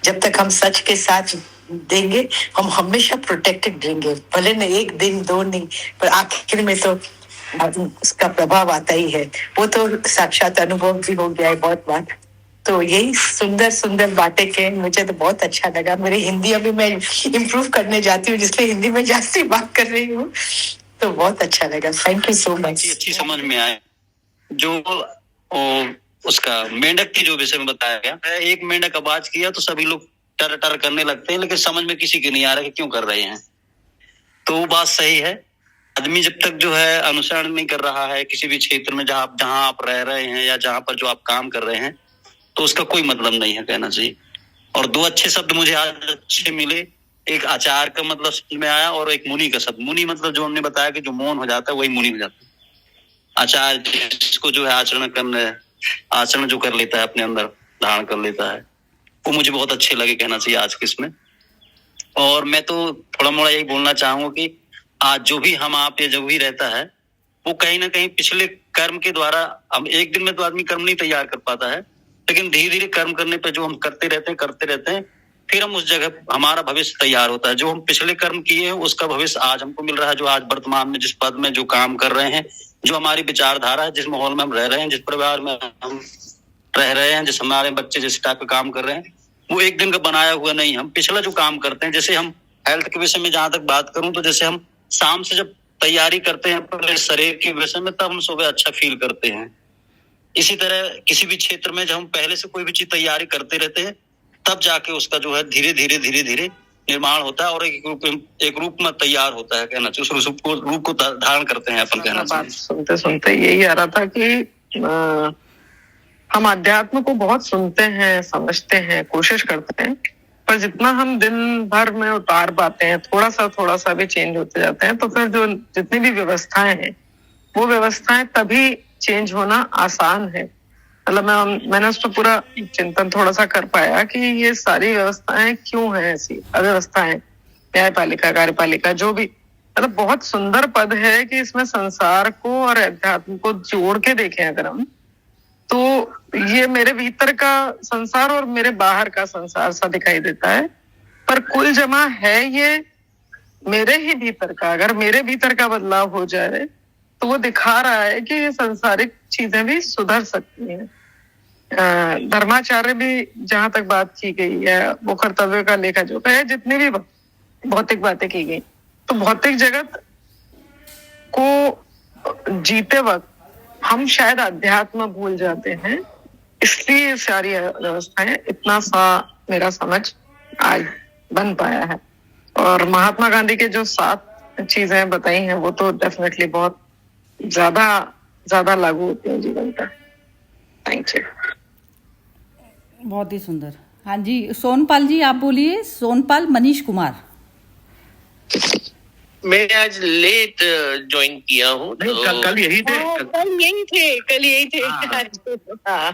जब तक हम सच के साथ देंगे, हम हमेशा प्रोटेक्टेड रहेंगे, भले न एक दिन दो नहीं, पर आखिर में तो उसका प्रभाव आता ही है। वो तो साक्षात अनुभव भी हो गया है बहुत बार। तो यही सुंदर बातें के मुझे तो बहुत अच्छा लगा। मेरी हिंदी अभी मैं इम्प्रूव करने जाती हूँ, जिसलिए हिंदी में जास्ती बात कर रही हूँ, तो बहुत अच्छा लगा। Thank you so much. अच्छी समझ में आए जो उसका मेंढक की जो विषय में बताया गया। एक मेंढक आवाज किया तो सभी लोग टर टर करने लगते हैं, लेकिन समझ में किसी के नहीं आ रहा कि क्यों कर रहे हैं। तो वो बात सही है। आदमी जब तक जो है अनुसरण नहीं कर रहा है किसी भी क्षेत्र में जहां आप रह रहे हैं या जहां पर जो आप काम कर रहे हैं, तो उसका कोई मतलब नहीं है कहना चाहिए। और दो अच्छे शब्द मुझे आज अच्छे मिले, एक आचार का मतलब समझ में आया और एक मुनि का शब्द। मुनि मतलब जो हमने बताया कि जो मौन हो जाता है वही मुनि हो जाता है। आचार जिसको जो है आचरण जो कर लेता है, अपने अंदर धारण कर लेता है, वो मुझे बहुत अच्छे लगे कहना चाहिए आज के इसमें। और मैं तो थोड़ा मोड़ा यही बोलना चाहूंगा कि आज जो भी हम आप या जो भी रहता है, वो कहीं ना कहीं पिछले कर्म के द्वारा, अब एक दिन में तो आदमी कर्म नहीं तैयार कर पाता है, लेकिन धीरे धीरे कर्म करने पर जो हम करते रहते हैं, फिर हम उस जगह हमारा भविष्य तैयार होता है। जो हम पिछले कर्म किए हैं उसका भविष्य आज हमको मिल रहा है। जो आज वर्तमान में जिस पद में जो काम कर रहे हैं, जो हमारी विचारधारा है, जिस माहौल में हम रह रहे हैं, जिस परिवार में हम रह रहे हैं, जिस हमारे बच्चे जिस टाइप का काम कर रहे हैं, वो एक दिन का बनाया हुआ नहीं। हम पिछला जो काम करते हैं, जैसे हम हेल्थ के विषय में जहां तक बात करूं, तो जैसे हम शाम से जब तैयारी करते हैं अपने शरीर के विषय में, तब हम सुबह अच्छा फील करते हैं। इसी तरह किसी भी क्षेत्र में जब हम पहले से कोई भी चीज तैयारी करते रहते हैं, तब जाके उसका जो है धीरे धीरे निर्माण होता है और एक रूप में तैयार होता है कहना चाहिए। उस रूप को धारण करते हैं अपन कहना चाहिए। सुनते सुनते यही आ रहा था कि हम अध्यात्म को बहुत सुनते हैं, समझते हैं, कोशिश करते हैं, पर जितना हम दिन भर में उतार पाते हैं, थोड़ा सा भी चेंज होते जाते हैं, तो फिर जो जितनी भी व्यवस्थाएं हैं, वो व्यवस्थाएं तभी चेंज होना आसान है। मतलब मैंने उस पर पूरा चिंतन थोड़ा सा कर पाया कि ये सारी व्यवस्थाएं क्यों हैं ऐसी, अव्यवस्थाएं, न्यायपालिका, कार्यपालिका, जो भी, मतलब बहुत सुंदर पद है कि इसमें संसार को और अध्यात्म को जोड़ के देखें अगर हम, तो ये मेरे भीतर का संसार और मेरे बाहर का संसार सा दिखाई देता है, पर कुल जमा है ये मेरे ही भीतर का। अगर मेरे भीतर का बदलाव हो जाए तो वो दिखा रहा है कि ये सांसारिक चीजें भी सुधर सकती हैं। धर्माचार्य भी जहां तक बात की गई है, वो कर्तव्य का लेखा जोखा है, जितनी भी भौतिक बातें की गई, तो भौतिक जगत को जीते वक्त हम शायद अध्यात्म भूल जाते हैं, इसलिए सारी व्यवस्थाएं इतना सा मेरा समझ आज बन पाया है। और महात्मा गांधी के जो 7 चीजें बताई हैं वो तो डेफिनेटली बहुत ज्यादा लागू होती हैं जीवन पर। Thank you. बहुत ही सुंदर। हाँ जी, सोनपाल जी आप बोलिए। सोनपाल मनीष कुमार। मैं आज लेट ज्वाइन किया हूँ। कल यही थे। कल यही थे। हाँ।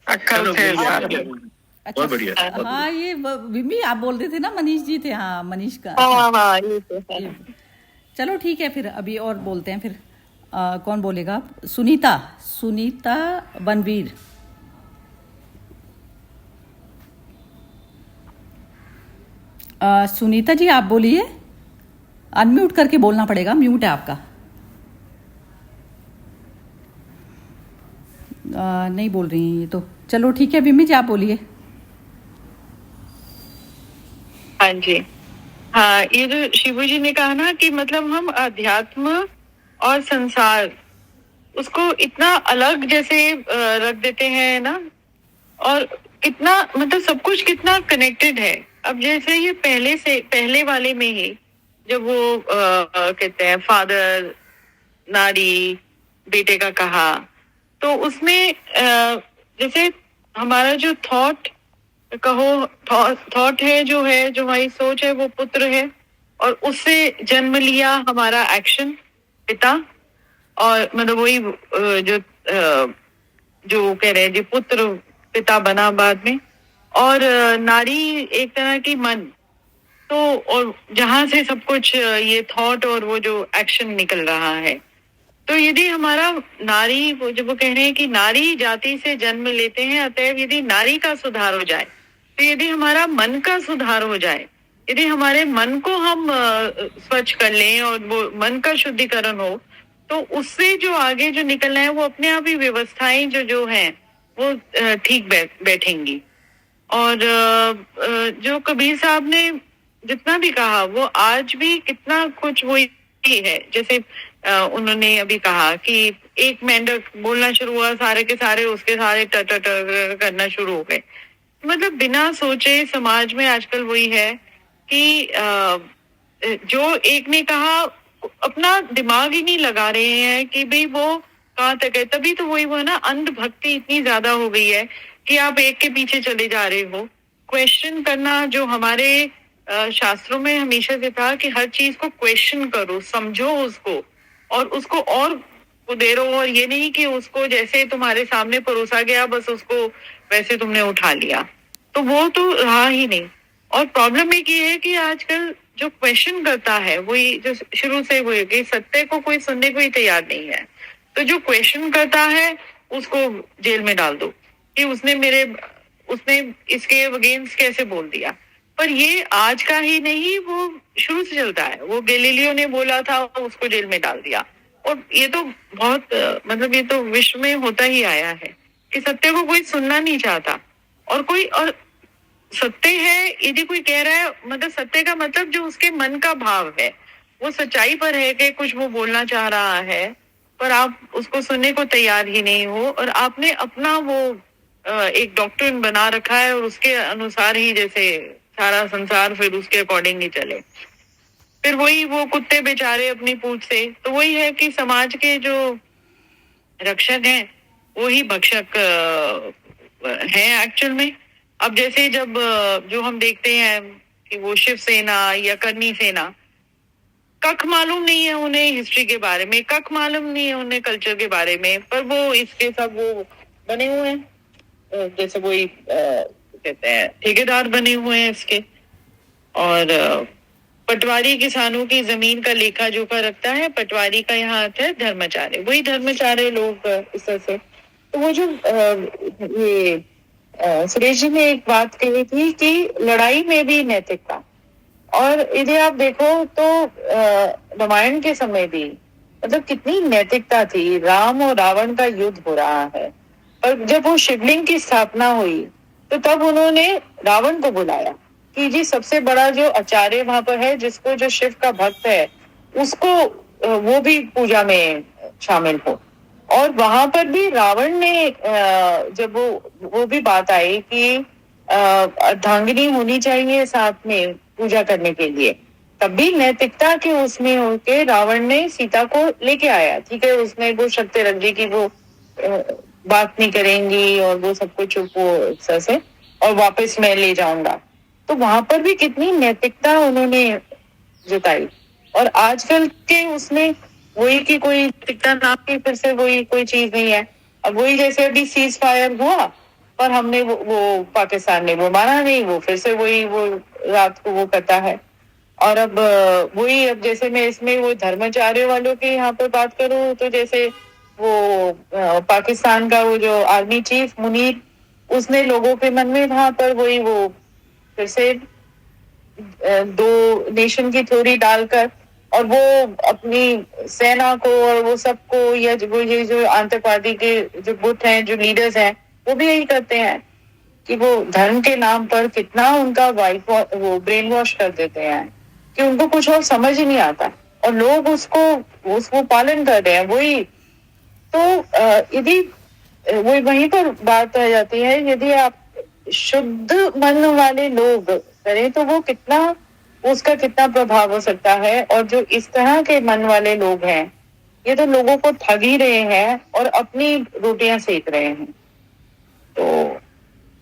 कल थे यार। अच्छा, बहुत बढ़िया। हाँ ये विमी आप बोल रहे थे ना, मनीष जी थे। हाँ मनीष का। हाँ, ये तो है। चलो ठीक है, फिर अभी और बोलते हैं। फिर कौन बोलेगा? सुनीता बनवीर। सुनीता जी आप बोलिए। अनम्यूट करके बोलना पड़ेगा, म्यूट है आपका। नहीं बोल रही हैं ये तो। चलो ठीक है, बिम्मी जी आप बोलिए। हाँ जी, हाँ, ये जो शिवू जी ने कहा ना कि मतलब हम अध्यात्म और संसार उसको इतना अलग जैसे रख देते हैं ना, और कितना मतलब सब कुछ कितना कनेक्टेड है। अब जैसे ये पहले वाले में ही जब वो कहते हैं फादर नारी बेटे का कहा, तो उसमें जैसे हमारा जो थॉट है, जो हमारी सोच है, वो पुत्र है, और उससे जन्म लिया हमारा एक्शन पिता। और मतलब वही जो कह रहे हैं जो पुत्र पिता बना बाद में, और नारी एक तरह की मन। तो और जहां से सब कुछ ये थॉट और वो जो एक्शन निकल रहा है, तो यदि हमारा नारी, जब वो कह रहे हैं कि नारी जाति से जन्म लेते हैं, अतएव यदि नारी का सुधार हो जाए, तो यदि हमारा मन का सुधार हो जाए, यदि हमारे मन को हम स्वच्छ कर लें और वो मन का शुद्धिकरण हो, तो उससे जो आगे जो निकलना है वो अपने आप ही व्यवस्थाएं जो हैं वो ठीक बैठेंगी। और जो कबीर साहब ने जितना भी कहा वो आज भी कितना कुछ वही है। जैसे उन्होंने अभी कहा कि एक मेंढक बोलना शुरू हुआ, सारे के सारे उसके सारे टर करना शुरू हो गए। मतलब बिना सोचे समाज में आजकल वही है कि जो एक ने कहा अपना दिमाग ही नहीं लगा रहे हैं कि भाई वो कहाँ तक है। तभी तो वही वो ना, अंध भक्ति इतनी ज्यादा हो गई है कि आप एक के पीछे चले जा रहे हो। क्वेश्चन करना जो हमारे शास्त्रों में हमेशा से था कि हर चीज को क्वेश्चन करो, समझो उसको, और उसको और उधेरो, और ये नहीं कि उसको जैसे तुम्हारे सामने परोसा गया बस उसको वैसे तुमने उठा लिया, तो वो तो रहा ही नहीं। और प्रॉब्लम एक ये है कि आजकल जो क्वेश्चन करता है वही जो शुरू से हुई कि सत्य को कोई सुनने को ही तैयार नहीं है, तो जो क्वेश्चन करता है उसको जेल में डाल दो कि उसने इसके अगेंस्ट कैसे बोल दिया। पर ये आज का ही नहीं, वो शुरू से चलता है। वो गैलीलियो ने बोला था, उसको जेल में डाल दिया। और ये तो बहुत मतलब ये तो विश्व में होता ही आया है कि सत्य को कोई सुनना नहीं चाहता। और सत्य है यदि कोई कह रहा है, मतलब सत्य का मतलब जो उसके मन का भाव है, वो सच्चाई पर है कि कुछ वो बोलना चाह रहा है, पर आप उसको सुनने को तैयार ही नहीं हो, और आपने अपना वो एक डॉक्ट्रिन बना रखा है, और उसके अनुसार ही जैसे सारा संसार फिर उसके अकॉर्डिंग ही चले। फिर वही वो कुत्ते बेचारे अपनी पूंछ से, तो वही है कि समाज के जो रक्षक हैं वो ही भक्षक हैं एक्चुअल में। अब जैसे जब जो हम देखते हैं कि वो शिवसेना या करनी सेना, कख मालूम नहीं है उन्हें हिस्ट्री के बारे में, कख मालूम नहीं है उन्हें कल्चर के बारे में, पर वो इसके सब वो बने हुए हैं, जैसे वही कहते हैं ठेकेदार बने हुए हैं इसके। और पटवारी किसानों की जमीन का लेखा जोखा रखता है, पटवारी का यहाँ आता है धर्माचार्य, वही धर्माचार्य लोग इस तरह से। तो वो जो ये सुरेश जी ने एक बात कही थी कि लड़ाई में भी नैतिकता, और यदि आप देखो तो रामायण के समय भी मतलब कितनी नैतिकता थी। राम और रावण का युद्ध हो रहा है, और जब वो शिवलिंग की स्थापना हुई तो तब उन्होंने रावण को बुलाया कि जी सबसे बड़ा जो आचार्य वहां पर है, जिसको जो शिव का भक्त है उसको वो भी पूजा में शामिल हो। और वहां पर भी रावण ने जब वो भी बात आई कि अर्धांगिनी होनी चाहिए साथ में पूजा करने के लिए, तब भी नैतिकता के उसमें होके रावण ने सीता को लेके आया। ठीक है, उसने वो शर्तें रख दी कि वो बात नहीं करेंगी और वो सब कुछ वो से और वापस मैं ले जाऊंगा। तो वहां पर भी कितनी नैतिकता उन्होंने जताई। और आजकल के उसमें वही की कोई नैतिकता नाम की फिर से वही कोई चीज नहीं है। अब वही जैसे अभी सीज फायर हुआ पर हमने वो पाकिस्तान ने वो माना नहीं, वो फिर से वही वो रात को वो करता है। और अब वही अब जैसे मैं इसमें वो धर्माचार्य वालों की यहाँ पर बात करूं तो जैसे वो पाकिस्तान का वो जो आर्मी चीफ मुनीर, उसने लोगों के मन में वहां पर वही वो फिर से दो नेशन की थ्योरी डालकर और वो अपनी सेना को और वो सबको या वो ये जो आतंकवादी के जो गुट हैं, जो लीडर्स हैं, वो भी यही करते हैं कि वो धर्म के नाम पर कितना उनका वो ब्रेन वॉश कर देते हैं कि उनको कुछ और समझ ही नहीं आता और लोग उसको पालन कर रहे हैं। वही तो यदि वो वहीं पर बात आ जाती है, यदि आप शुद्ध मन वाले लोग करें तो वो कितना उसका कितना प्रभाव हो सकता है। और जो इस तरह के मन वाले लोग हैं ये तो लोगों को ठग ही रहे हैं और अपनी रोटियां सेक रहे हैं। तो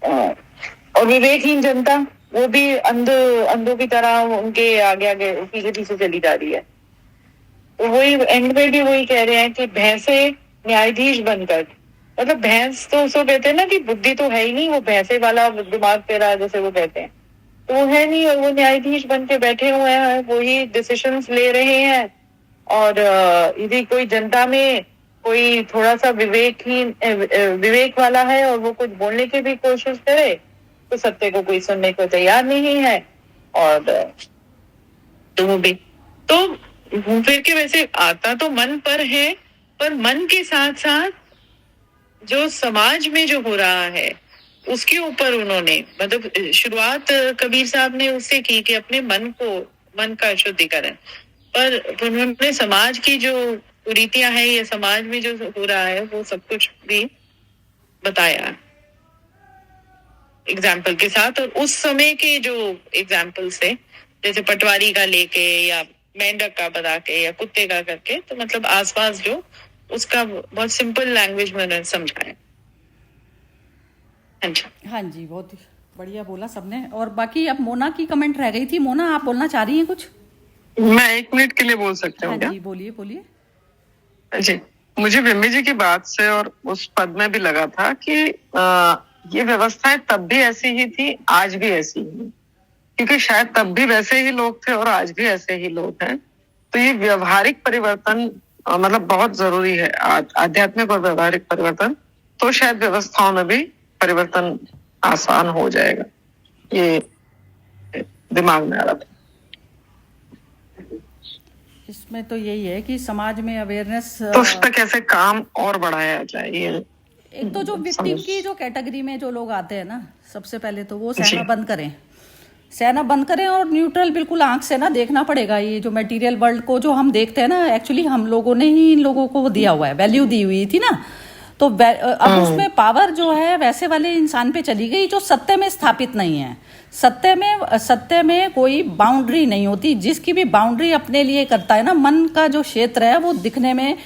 और विवेकहीन जनता वो भी अंधों की तरह उनके आगे आगे पीछे चली जा रही है। तो वही एंड में भी वही कह रहे हैं कि भैंसे न्यायाधीश बनकर, मतलब भैंस तो उसको कहते हैं ना कि बुद्धि तो है ही नहीं, वो भैंसे वाला दिमाग तेरा जैसे वो कहते हैं, तो वो है नहीं और वो न्यायाधीश बन के बैठे हुए हैं, वही डिसीजंस ले रहे हैं। और यदि कोई जनता में कोई थोड़ा सा विवेक वाला है और वो कुछ बोलने की भी कोशिश करे तो सत्य को कोई सुनने को तैयार नहीं है। और तो वो भी तो फिर के वैसे आता तो मन पर है, पर मन के साथ साथ जो समाज में जो हो रहा है उसके ऊपर उन्होंने मतलब शुरुआत कबीर साहब ने उससे की कि अपने मन का शुद्धिकरण, पर उन्होंने समाज की जो कुरीतियां हैं या समाज में जो हो रहा है वो सब कुछ भी बताया एग्जाम्पल के साथ। और उस समय के जो एग्जाम्पल्स थे जैसे पटवारी का लेके या मेंढक का बता के या कुत्ते का करके, तो मतलब आसपास जो उसका बहुत सिंपल लैंग्वेज में उन्होंने समझाया। हाँ जी, बहुत बढ़िया बोला सबने। और बाकी अब मोना की कमेंट रह गई थी। मोना, आप बोलना चाह रही हैं कुछ? मैं 1 मिनट के लिए बोल सकती हूँ? हाँ क्या जी, बोलिए बोलिए जी। मुझे विम्मी जी की बात से और उस पद में भी लगा था कि ये व्यवस्थाएं तब भी ऐसी ही थी, आज भी ऐसी ही, क्योंकि शायद तब भी वैसे ही लोग थे और आज भी ऐसे ही लोग हैं। तो ये व्यवहारिक परिवर्तन मतलब बहुत जरूरी है, आध्यात्मिक और व्यवहारिक परिवर्तन, तो शायद व्यवस्थाओं में भी परिवर्तन आसान हो जाएगा। ये दिमाग में आ रहा था। इसमें तो यही है कि समाज में अवेयरनेस तो उस पर कैसे काम और बढ़ाया जाए। ये एक तो जो विक्टिम की जो कैटेगरी में जो लोग आते हैं ना, सबसे पहले तो वो सहना बंद करें और न्यूट्रल बिल्कुल आंख से ना देखना पड़ेगा। ये जो मटेरियल वर्ल्ड को जो हम देखते हैं ना, एक्चुअली हम लोगों ने ही इन लोगों को दिया हुआ है, वैल्यू दी हुई थी ना, तो अब उसमें पावर जो है वैसे वाले इंसान पे चली गई जो सत्य में स्थापित नहीं है। सत्य में कोई बाउंड्री नहीं होती। जिसकी भी बाउंड्री अपने लिए करता है ना, मन का जो क्षेत्र है वो दिखने में,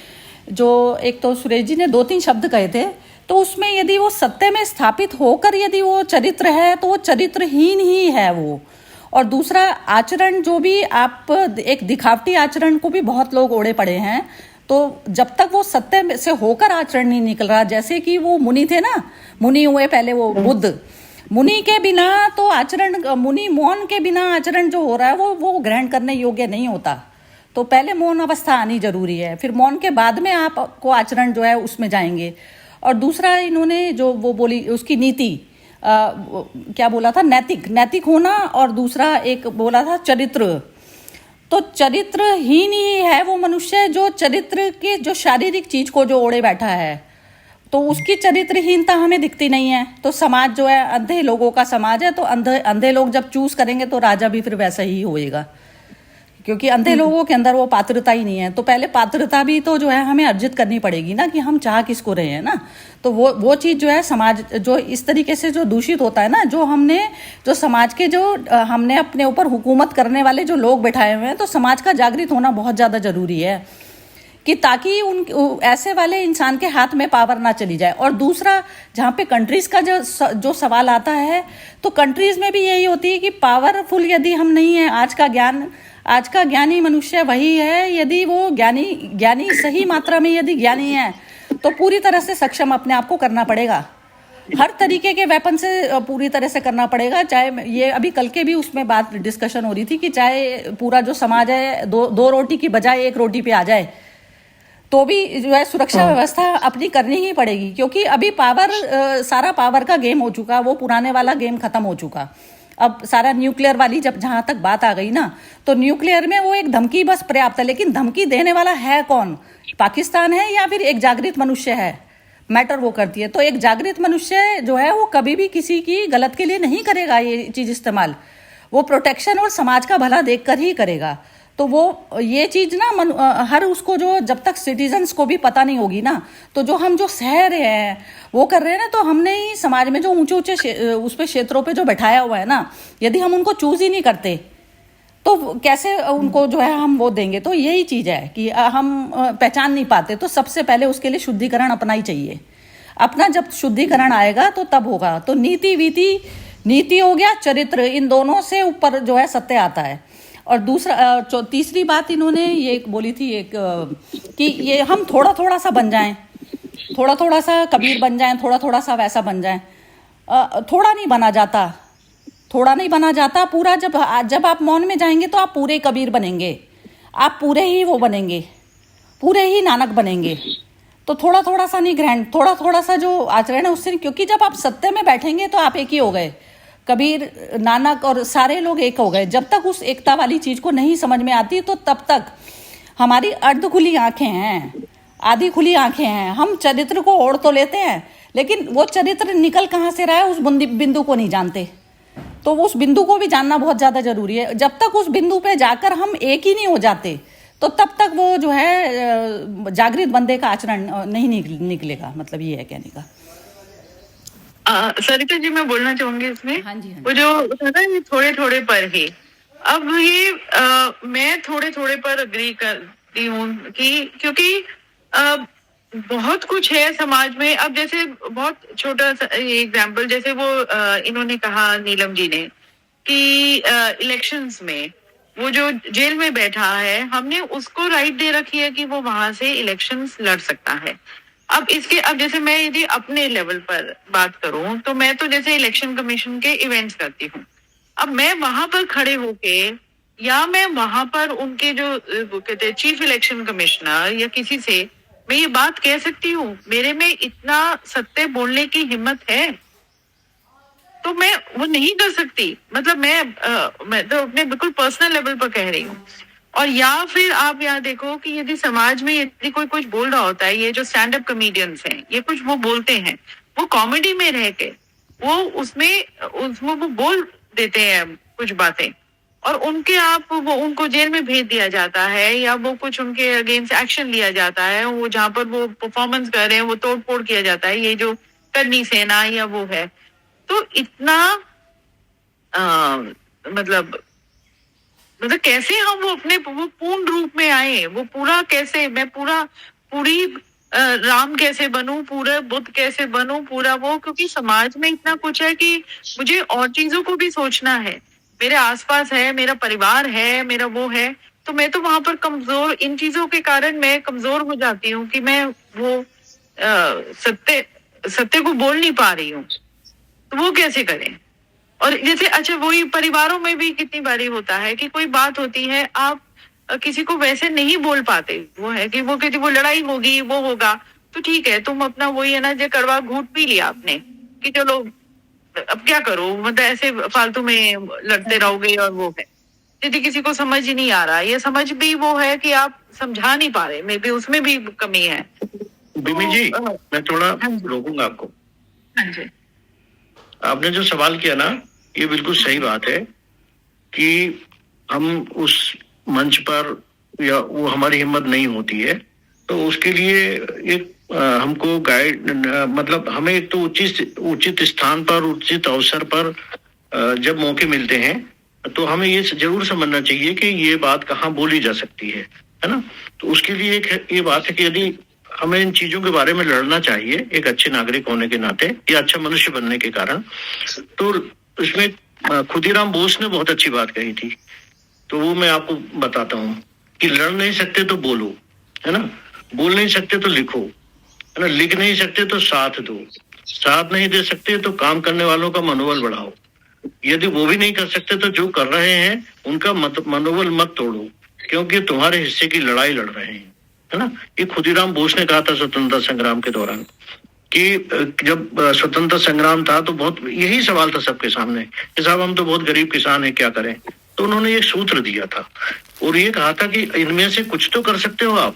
जो एक तो सुरेश जी ने 2-3 शब्द कहे थे, तो उसमें यदि वो सत्य में स्थापित होकर यदि वो चरित्र है तो वो चरित्रहीन ही है वो। और दूसरा आचरण जो भी आप एक दिखावटी आचरण को भी बहुत लोग ओढ़े पड़े हैं, तो जब तक वो सत्य से होकर आचरण नहीं निकल रहा, जैसे कि वो मुनि थे ना, मुनि हुए पहले वो बुद्ध, मुनि के बिना तो आचरण, मुनि मौन के बिना आचरण जो हो रहा है वो ग्रहण करने योग्य नहीं होता। तो पहले मौन अवस्था आनी जरूरी है, फिर मौन के बाद में आपको आचरण जो है उसमें जाएंगे। और दूसरा इन्होंने जो वो बोली उसकी नीति क्या बोला था, नैतिक होना, और दूसरा एक बोला था चरित्र। तो चरित्रहीन ही है वो मनुष्य जो चरित्र के जो शारीरिक चीज को जो ओढ़े बैठा है, तो उसकी चरित्रहीनता हमें दिखती नहीं है। तो समाज जो है अंधे लोगों का समाज है, तो अंधे लोग जब चूज करेंगे तो राजा भी फिर वैसा ही होएगा, क्योंकि अंधे लोगों के अंदर वो पात्रता ही नहीं है। तो पहले पात्रता भी तो जो है हमें अर्जित करनी पड़ेगी ना, कि हम चाह किसको रहे हैं ना। तो वो चीज़ जो है समाज जो इस तरीके से जो दूषित होता है ना, जो समाज के जो हमने अपने ऊपर हुकूमत करने वाले जो लोग बैठाए हुए हैं, तो समाज का जागृत होना बहुत ज़्यादा ज़रूरी है, कि ताकि ऐसे वाले इंसान के हाथ में पावर ना चली जाए। और दूसरा, जहाँ पे कंट्रीज का जो सवाल आता है, तो कंट्रीज में भी यही होती है कि पावरफुल यदि हम नहीं है, आज का ज्ञानी मनुष्य वही है यदि वो ज्ञानी सही मात्रा में यदि ज्ञानी है, तो पूरी तरह से सक्षम अपने आप को करना पड़ेगा, हर तरीके के वेपन से पूरी तरह से करना पड़ेगा। चाहे ये अभी कल के भी उसमें बात डिस्कशन हो रही थी कि चाहे पूरा जो समाज है दो रोटी की बजाय एक रोटी पे आ जाए, तो भी जो है सुरक्षा व्यवस्था अपनी करनी ही पड़ेगी, क्योंकि अभी सारा पावर का गेम हो चुका, वो पुराने वाला गेम खत्म हो चुका। अब सारा न्यूक्लियर वाली जब जहां तक बात आ गई ना, तो न्यूक्लियर में वो एक धमकी बस पर्याप्त है, लेकिन धमकी देने वाला है कौन? पाकिस्तान है या फिर एक जागृत मनुष्य है? मैटर वो करती है। तो एक जागृत मनुष्य जो है वो कभी भी किसी की गलत के लिए नहीं करेगा ये चीज इस्तेमाल, वो प्रोटेक्शन और समाज का भला देखकर ही करेगा। तो वो ये चीज ना हर उसको जो जब तक सिटीजन्स को भी पता नहीं होगी ना, तो जो हम जो सह रहे हैं वो कर रहे हैं ना, तो हमने ही समाज में जो ऊंचे ऊंचे उस पे क्षेत्रों पे जो बैठाया हुआ है ना, यदि हम उनको चूज ही नहीं करते तो कैसे उनको जो है हम वो देंगे। तो यही चीज है कि हम पहचान नहीं पाते। तो सबसे पहले उसके लिए शुद्धिकरण अपना ही चाहिए। अपना जब शुद्धिकरण आएगा तो तब होगा। तो नीति हो गया, चरित्र, इन दोनों से ऊपर जो है सत्य आता है। और दूसरा तीसरी बात इन्होंने ये बोली थी कि ये हम थोड़ा थोड़ा सा बन जाएं, थोड़ा थोड़ा सा कबीर बन जाएं, थोड़ा थोड़ा सा वैसा बन जाएं। थोड़ा नहीं बना जाता पूरा। जब आप मौन में जाएंगे तो आप पूरे कबीर बनेंगे, आप पूरे ही वो बनेंगे, पूरे ही नानक बनेंगे। तो थोड़ा थोड़ा सा नहीं ग्रहण, थोड़ा थोड़ा सा जो आचरण है उससे, क्योंकि जब आप सत्य में बैठेंगे तो आप एक ही हो गए, कबीर, नानक और सारे लोग एक हो गए। जब तक उस एकता वाली चीज को नहीं समझ में आती तो तब तक हमारी अर्ध खुली आंखें हैं, आधी खुली आंखें हैं। हम चरित्र को ओढ़ तो लेते हैं, लेकिन वो चरित्र निकल कहाँ से रहा है उस बिंदु को नहीं जानते। तो उस बिंदु को भी जानना बहुत ज्यादा जरूरी है। जब तक उस बिंदु पे जाकर हम एक ही नहीं हो जाते, तो तब तक वो जो है जागृत बंदे का आचरण नहीं निकलेगा। मतलब ये है कहने का। सरिता जी, मैं बोलना चाहूंगी इसमें। हाँ जी। वो जो था ना, ये थोड़े थोड़े पर ही, अब ये मैं थोड़े थोड़े पर अग्री करती हूँ कि क्योंकि बहुत कुछ है समाज में। अब जैसे बहुत छोटा सा एग्जाम्पल, जैसे वो इन्होंने कहा, नीलम जी ने, कि इलेक्शंस में वो जो जेल में बैठा है, हमने उसको राइट दे रखी है कि वो वहां से इलेक्शंस लड़ सकता है। अब जैसे मैं यदि अपने लेवल पर बात करूं, तो मैं तो जैसे इलेक्शन कमीशन के इवेंट्स करती हूँ। अब मैं वहां पर खड़े होके, या मैं वहां पर उनके जो कहते हैं चीफ इलेक्शन कमिश्नर या किसी से मैं ये बात कह सकती हूँ, मेरे में इतना सत्य बोलने की हिम्मत है? तो मैं वो नहीं कर सकती। मतलब मैं तो अपने बिल्कुल पर्सनल लेवल पर कह रही हूँ। और या फिर आप यहाँ देखो कि यदि समाज में यदि कोई कुछ बोल रहा होता है, ये जो स्टैंड अप कॉमेडियंस हैं, ये कुछ वो बोलते हैं, वो कॉमेडी में रह के वो उसमें वो बोल देते हैं कुछ बातें, और उनको जेल में भेज दिया जाता है, या वो कुछ उनके अगेंस्ट एक्शन लिया जाता है। वो जहाँ पर वो परफॉर्मेंस कर रहे हैं वो तोड़ फोड़ किया जाता है। ये जो करनी सेना या वो है, तो इतना मतलब कैसे हम वो पूर्ण रूप में आए, वो पूरा कैसे, मैं पूरी राम कैसे बनूं, पूरा बुद्ध कैसे बनूं, पूरा वो, क्योंकि समाज में इतना कुछ है कि मुझे और चीजों को भी सोचना है। मेरे आसपास है, मेरा परिवार है, मेरा वो है, तो मैं तो वहां पर कमजोर, इन चीजों के कारण मैं कमजोर हो जाती हूँ कि मैं वो सत्य को बोल नहीं पा रही हूँ। तो वो कैसे करें? और जैसे अच्छा, वही परिवारों में भी कितनी बारी होता है कि कोई बात होती है, आप किसी को वैसे नहीं बोल पाते। वो है कि वो कहती वो लड़ाई होगी, वो होगा, तो ठीक है, तुम अपना वही है ना, जो कड़वा घूंट पी लिया आपने कि चलो अब क्या करो, मतलब ऐसे फालतू में लड़ते रहोगे। और वो है यदि किसी को समझ ही नहीं आ रहा, ये समझ भी वो है कि आप समझा नहीं पा रहे, मे बी उसमें भी कमी है। बिमी जी, तो, मैं थोड़ा हाँ जी। रोकूंगा आपको। हाँ जी। आपने जो सवाल किया ना, ये बिल्कुल सही बात है कि हम उस मंच पर या वो हमारी हिम्मत नहीं होती है, तो उसके लिए एक हमको गाइड मतलब हमें एक तो उचित स्थान पर, उचित अवसर पर जब मौके मिलते हैं तो हमें ये जरूर समझना चाहिए कि ये बात कहाँ बोली जा सकती है ना। तो उसके लिए ये बात है कि यदि हमें इन चीजों के बारे में लड़ना चाहिए एक अच्छे नागरिक होने के नाते या अच्छा मनुष्य बनने के कारण, तो इसमें खुदीराम बोस ने बहुत अच्छी बात कही थी, तो वो मैं आपको बताता हूँ कि लड़ नहीं सकते तो बोलो, है ना, बोल नहीं सकते तो लिखो, है ना, लिख नहीं सकते तो साथ दो, साथ नहीं दे सकते तो काम करने वालों का मनोबल बढ़ाओ, यदि वो भी नहीं कर सकते तो जो कर रहे हैं उनका मनोबल मत तोड़ो, क्योंकि तुम्हारे हिस्से की लड़ाई लड़ रहे हैं, है ना। ये खुदीराम बोस ने कहा था स्वतंत्रता संग्राम के दौरान कि जब स्वतंत्रता संग्राम था तो बहुत यही सवाल था सबके सामने कि साहब हम तो बहुत गरीब किसान हैं, क्या करें। तो उन्होंने एक सूत्र दिया था और ये कहा था कि इनमें से कुछ तो कर सकते हो आप,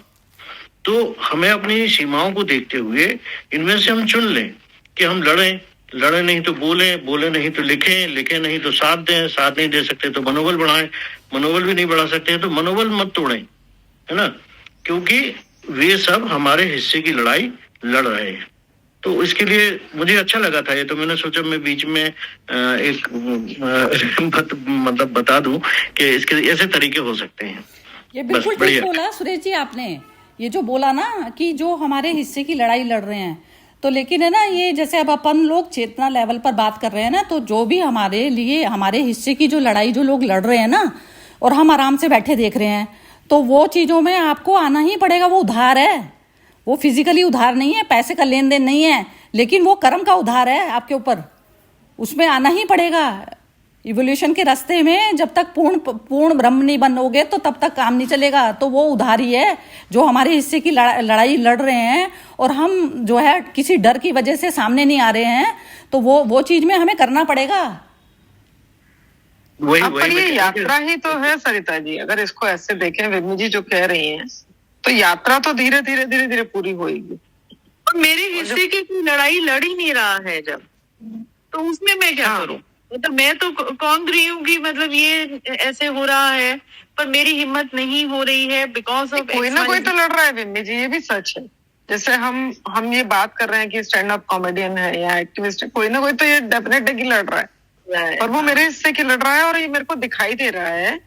तो हमें अपनी सीमाओं को देखते हुए इनमें से हम चुन लें कि हम लड़ें, लड़े नहीं तो बोलें, बोले नहीं तो लिखें, लिखें नहीं तो साथ दें, साथ नहीं दे सकते तो मनोबल बढ़ाएं, मनोबल भी नहीं बढ़ा सकते तो मनोबल मत तोड़ें, है ना, क्योंकि वे सब हमारे हिस्से की लड़ाई लड़ रहे हैं। तो इसके लिए मुझे अच्छा लगा था ये, तो मैंने सोचा मैं बीच में एक मतलब बता दूं कि इसके ऐसे तरीके हो सकते हैं। ये बिल्कुल ठीक बोला सुरेश जी आपने, ये जो बोला ना कि जो हमारे हिस्से की लड़ाई लड़ रहे हैं, तो लेकिन है ना ये जैसे अब अपन लोग चेतना लेवल पर बात कर रहे हैं ना, तो जो भी हमारे लिए हमारे हिस्से की जो लड़ाई जो लोग लड़ रहे हैं ना और हम आराम से बैठे देख रहे हैं, तो वो चीज़ों में आपको आना ही पड़ेगा। वो उधार है, वो फिजिकली उधार नहीं है, पैसे का लेन देन नहीं है, लेकिन वो कर्म का उधार है आपके ऊपर, उसमें आना ही पड़ेगा। इवोल्यूशन के रास्ते में जब तक पूर्ण ब्रह्म नहीं बनोगे तो तब तक काम नहीं चलेगा। तो वो उधार ही है जो हमारे हिस्से की लड़ाई लड़ रहे हैं और हम जो है किसी डर की वजह से सामने नहीं आ रहे हैं, तो वो चीज में हमें करना पड़ेगा। पर ये यात्रा ही तो है सरिता जी, अगर इसको ऐसे देखें विमी जी जो कह रही हैं, तो यात्रा तो धीरे धीरे पूरी होगी। और मेरे हिस्से की कोई लड़ाई लड़ ही नहीं रहा है जब, तो उसमें मैं क्या करूं? मतलब मैं तो कौन रही हूँ कि मतलब ये ऐसे हो रहा है, पर मेरी हिम्मत नहीं हो रही है बिकॉज ऑफ कोई ना कोई तो लड़ रहा है विमी जी, ये भी सच है। जैसे हम ये बात कर रहे हैं कि स्टैंड अप कॉमेडियन है या एक्टिविस्ट है, कोई ना कोई तो ये डेफिनेट है कि लड़ रहा है, और वो मेरे हिस्से की लड़ रहा है और ये मेरे को दिखाई दे रहा है।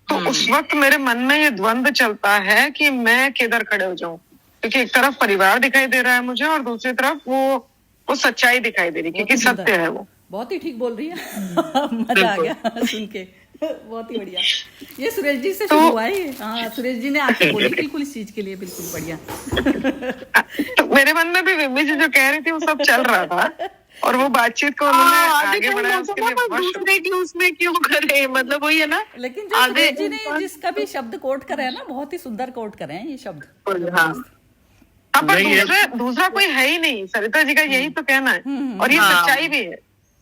तो उस वक्त मेरे मन में ये द्वंद चलता है कि मैं किधर खड़े हो जाऊं, क्योंकि एक तरफ परिवार दिखाई दे रहा है मुझे और दूसरी तरफ वो सच्चाई दिखाई दे रही है, क्योंकि सत्य है वो। बहुत ही ठीक बोल रही है मजा आ गया सुन के, बहुत ही बढ़िया। ये सुरेश जी से शुरू हुआ है। हाँ, सुरेश जी ने आके बोली बिल्कुल इस चीज के लिए, बिल्कुल बढ़िया। तो मेरे मन में भी विमी जी जो कह रही थी वो सब चल रहा था और वो बातचीत को उन्होंने आगे बढ़ाया, उसके लिए दूसरे की उसमें क्यों करे, मतलब वही है ना। लेकिन जो सुरेश जी ने जिसका भी शब्द कोट करे है ना, बहुत ही सुंदर कोट करे हैं ये शब्द। हाँ, पर दूसरा कोई है ही नहीं, सरिता जी का यही तो कहना है, और ये सच्चाई भी है।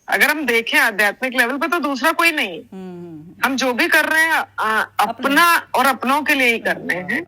अगर हम देखें आध्यात्मिक लेवल पे तो दूसरा कोई नहीं, हम जो भी कर रहे हैं अपना और अपनों के लिए ही कर रहे हैं।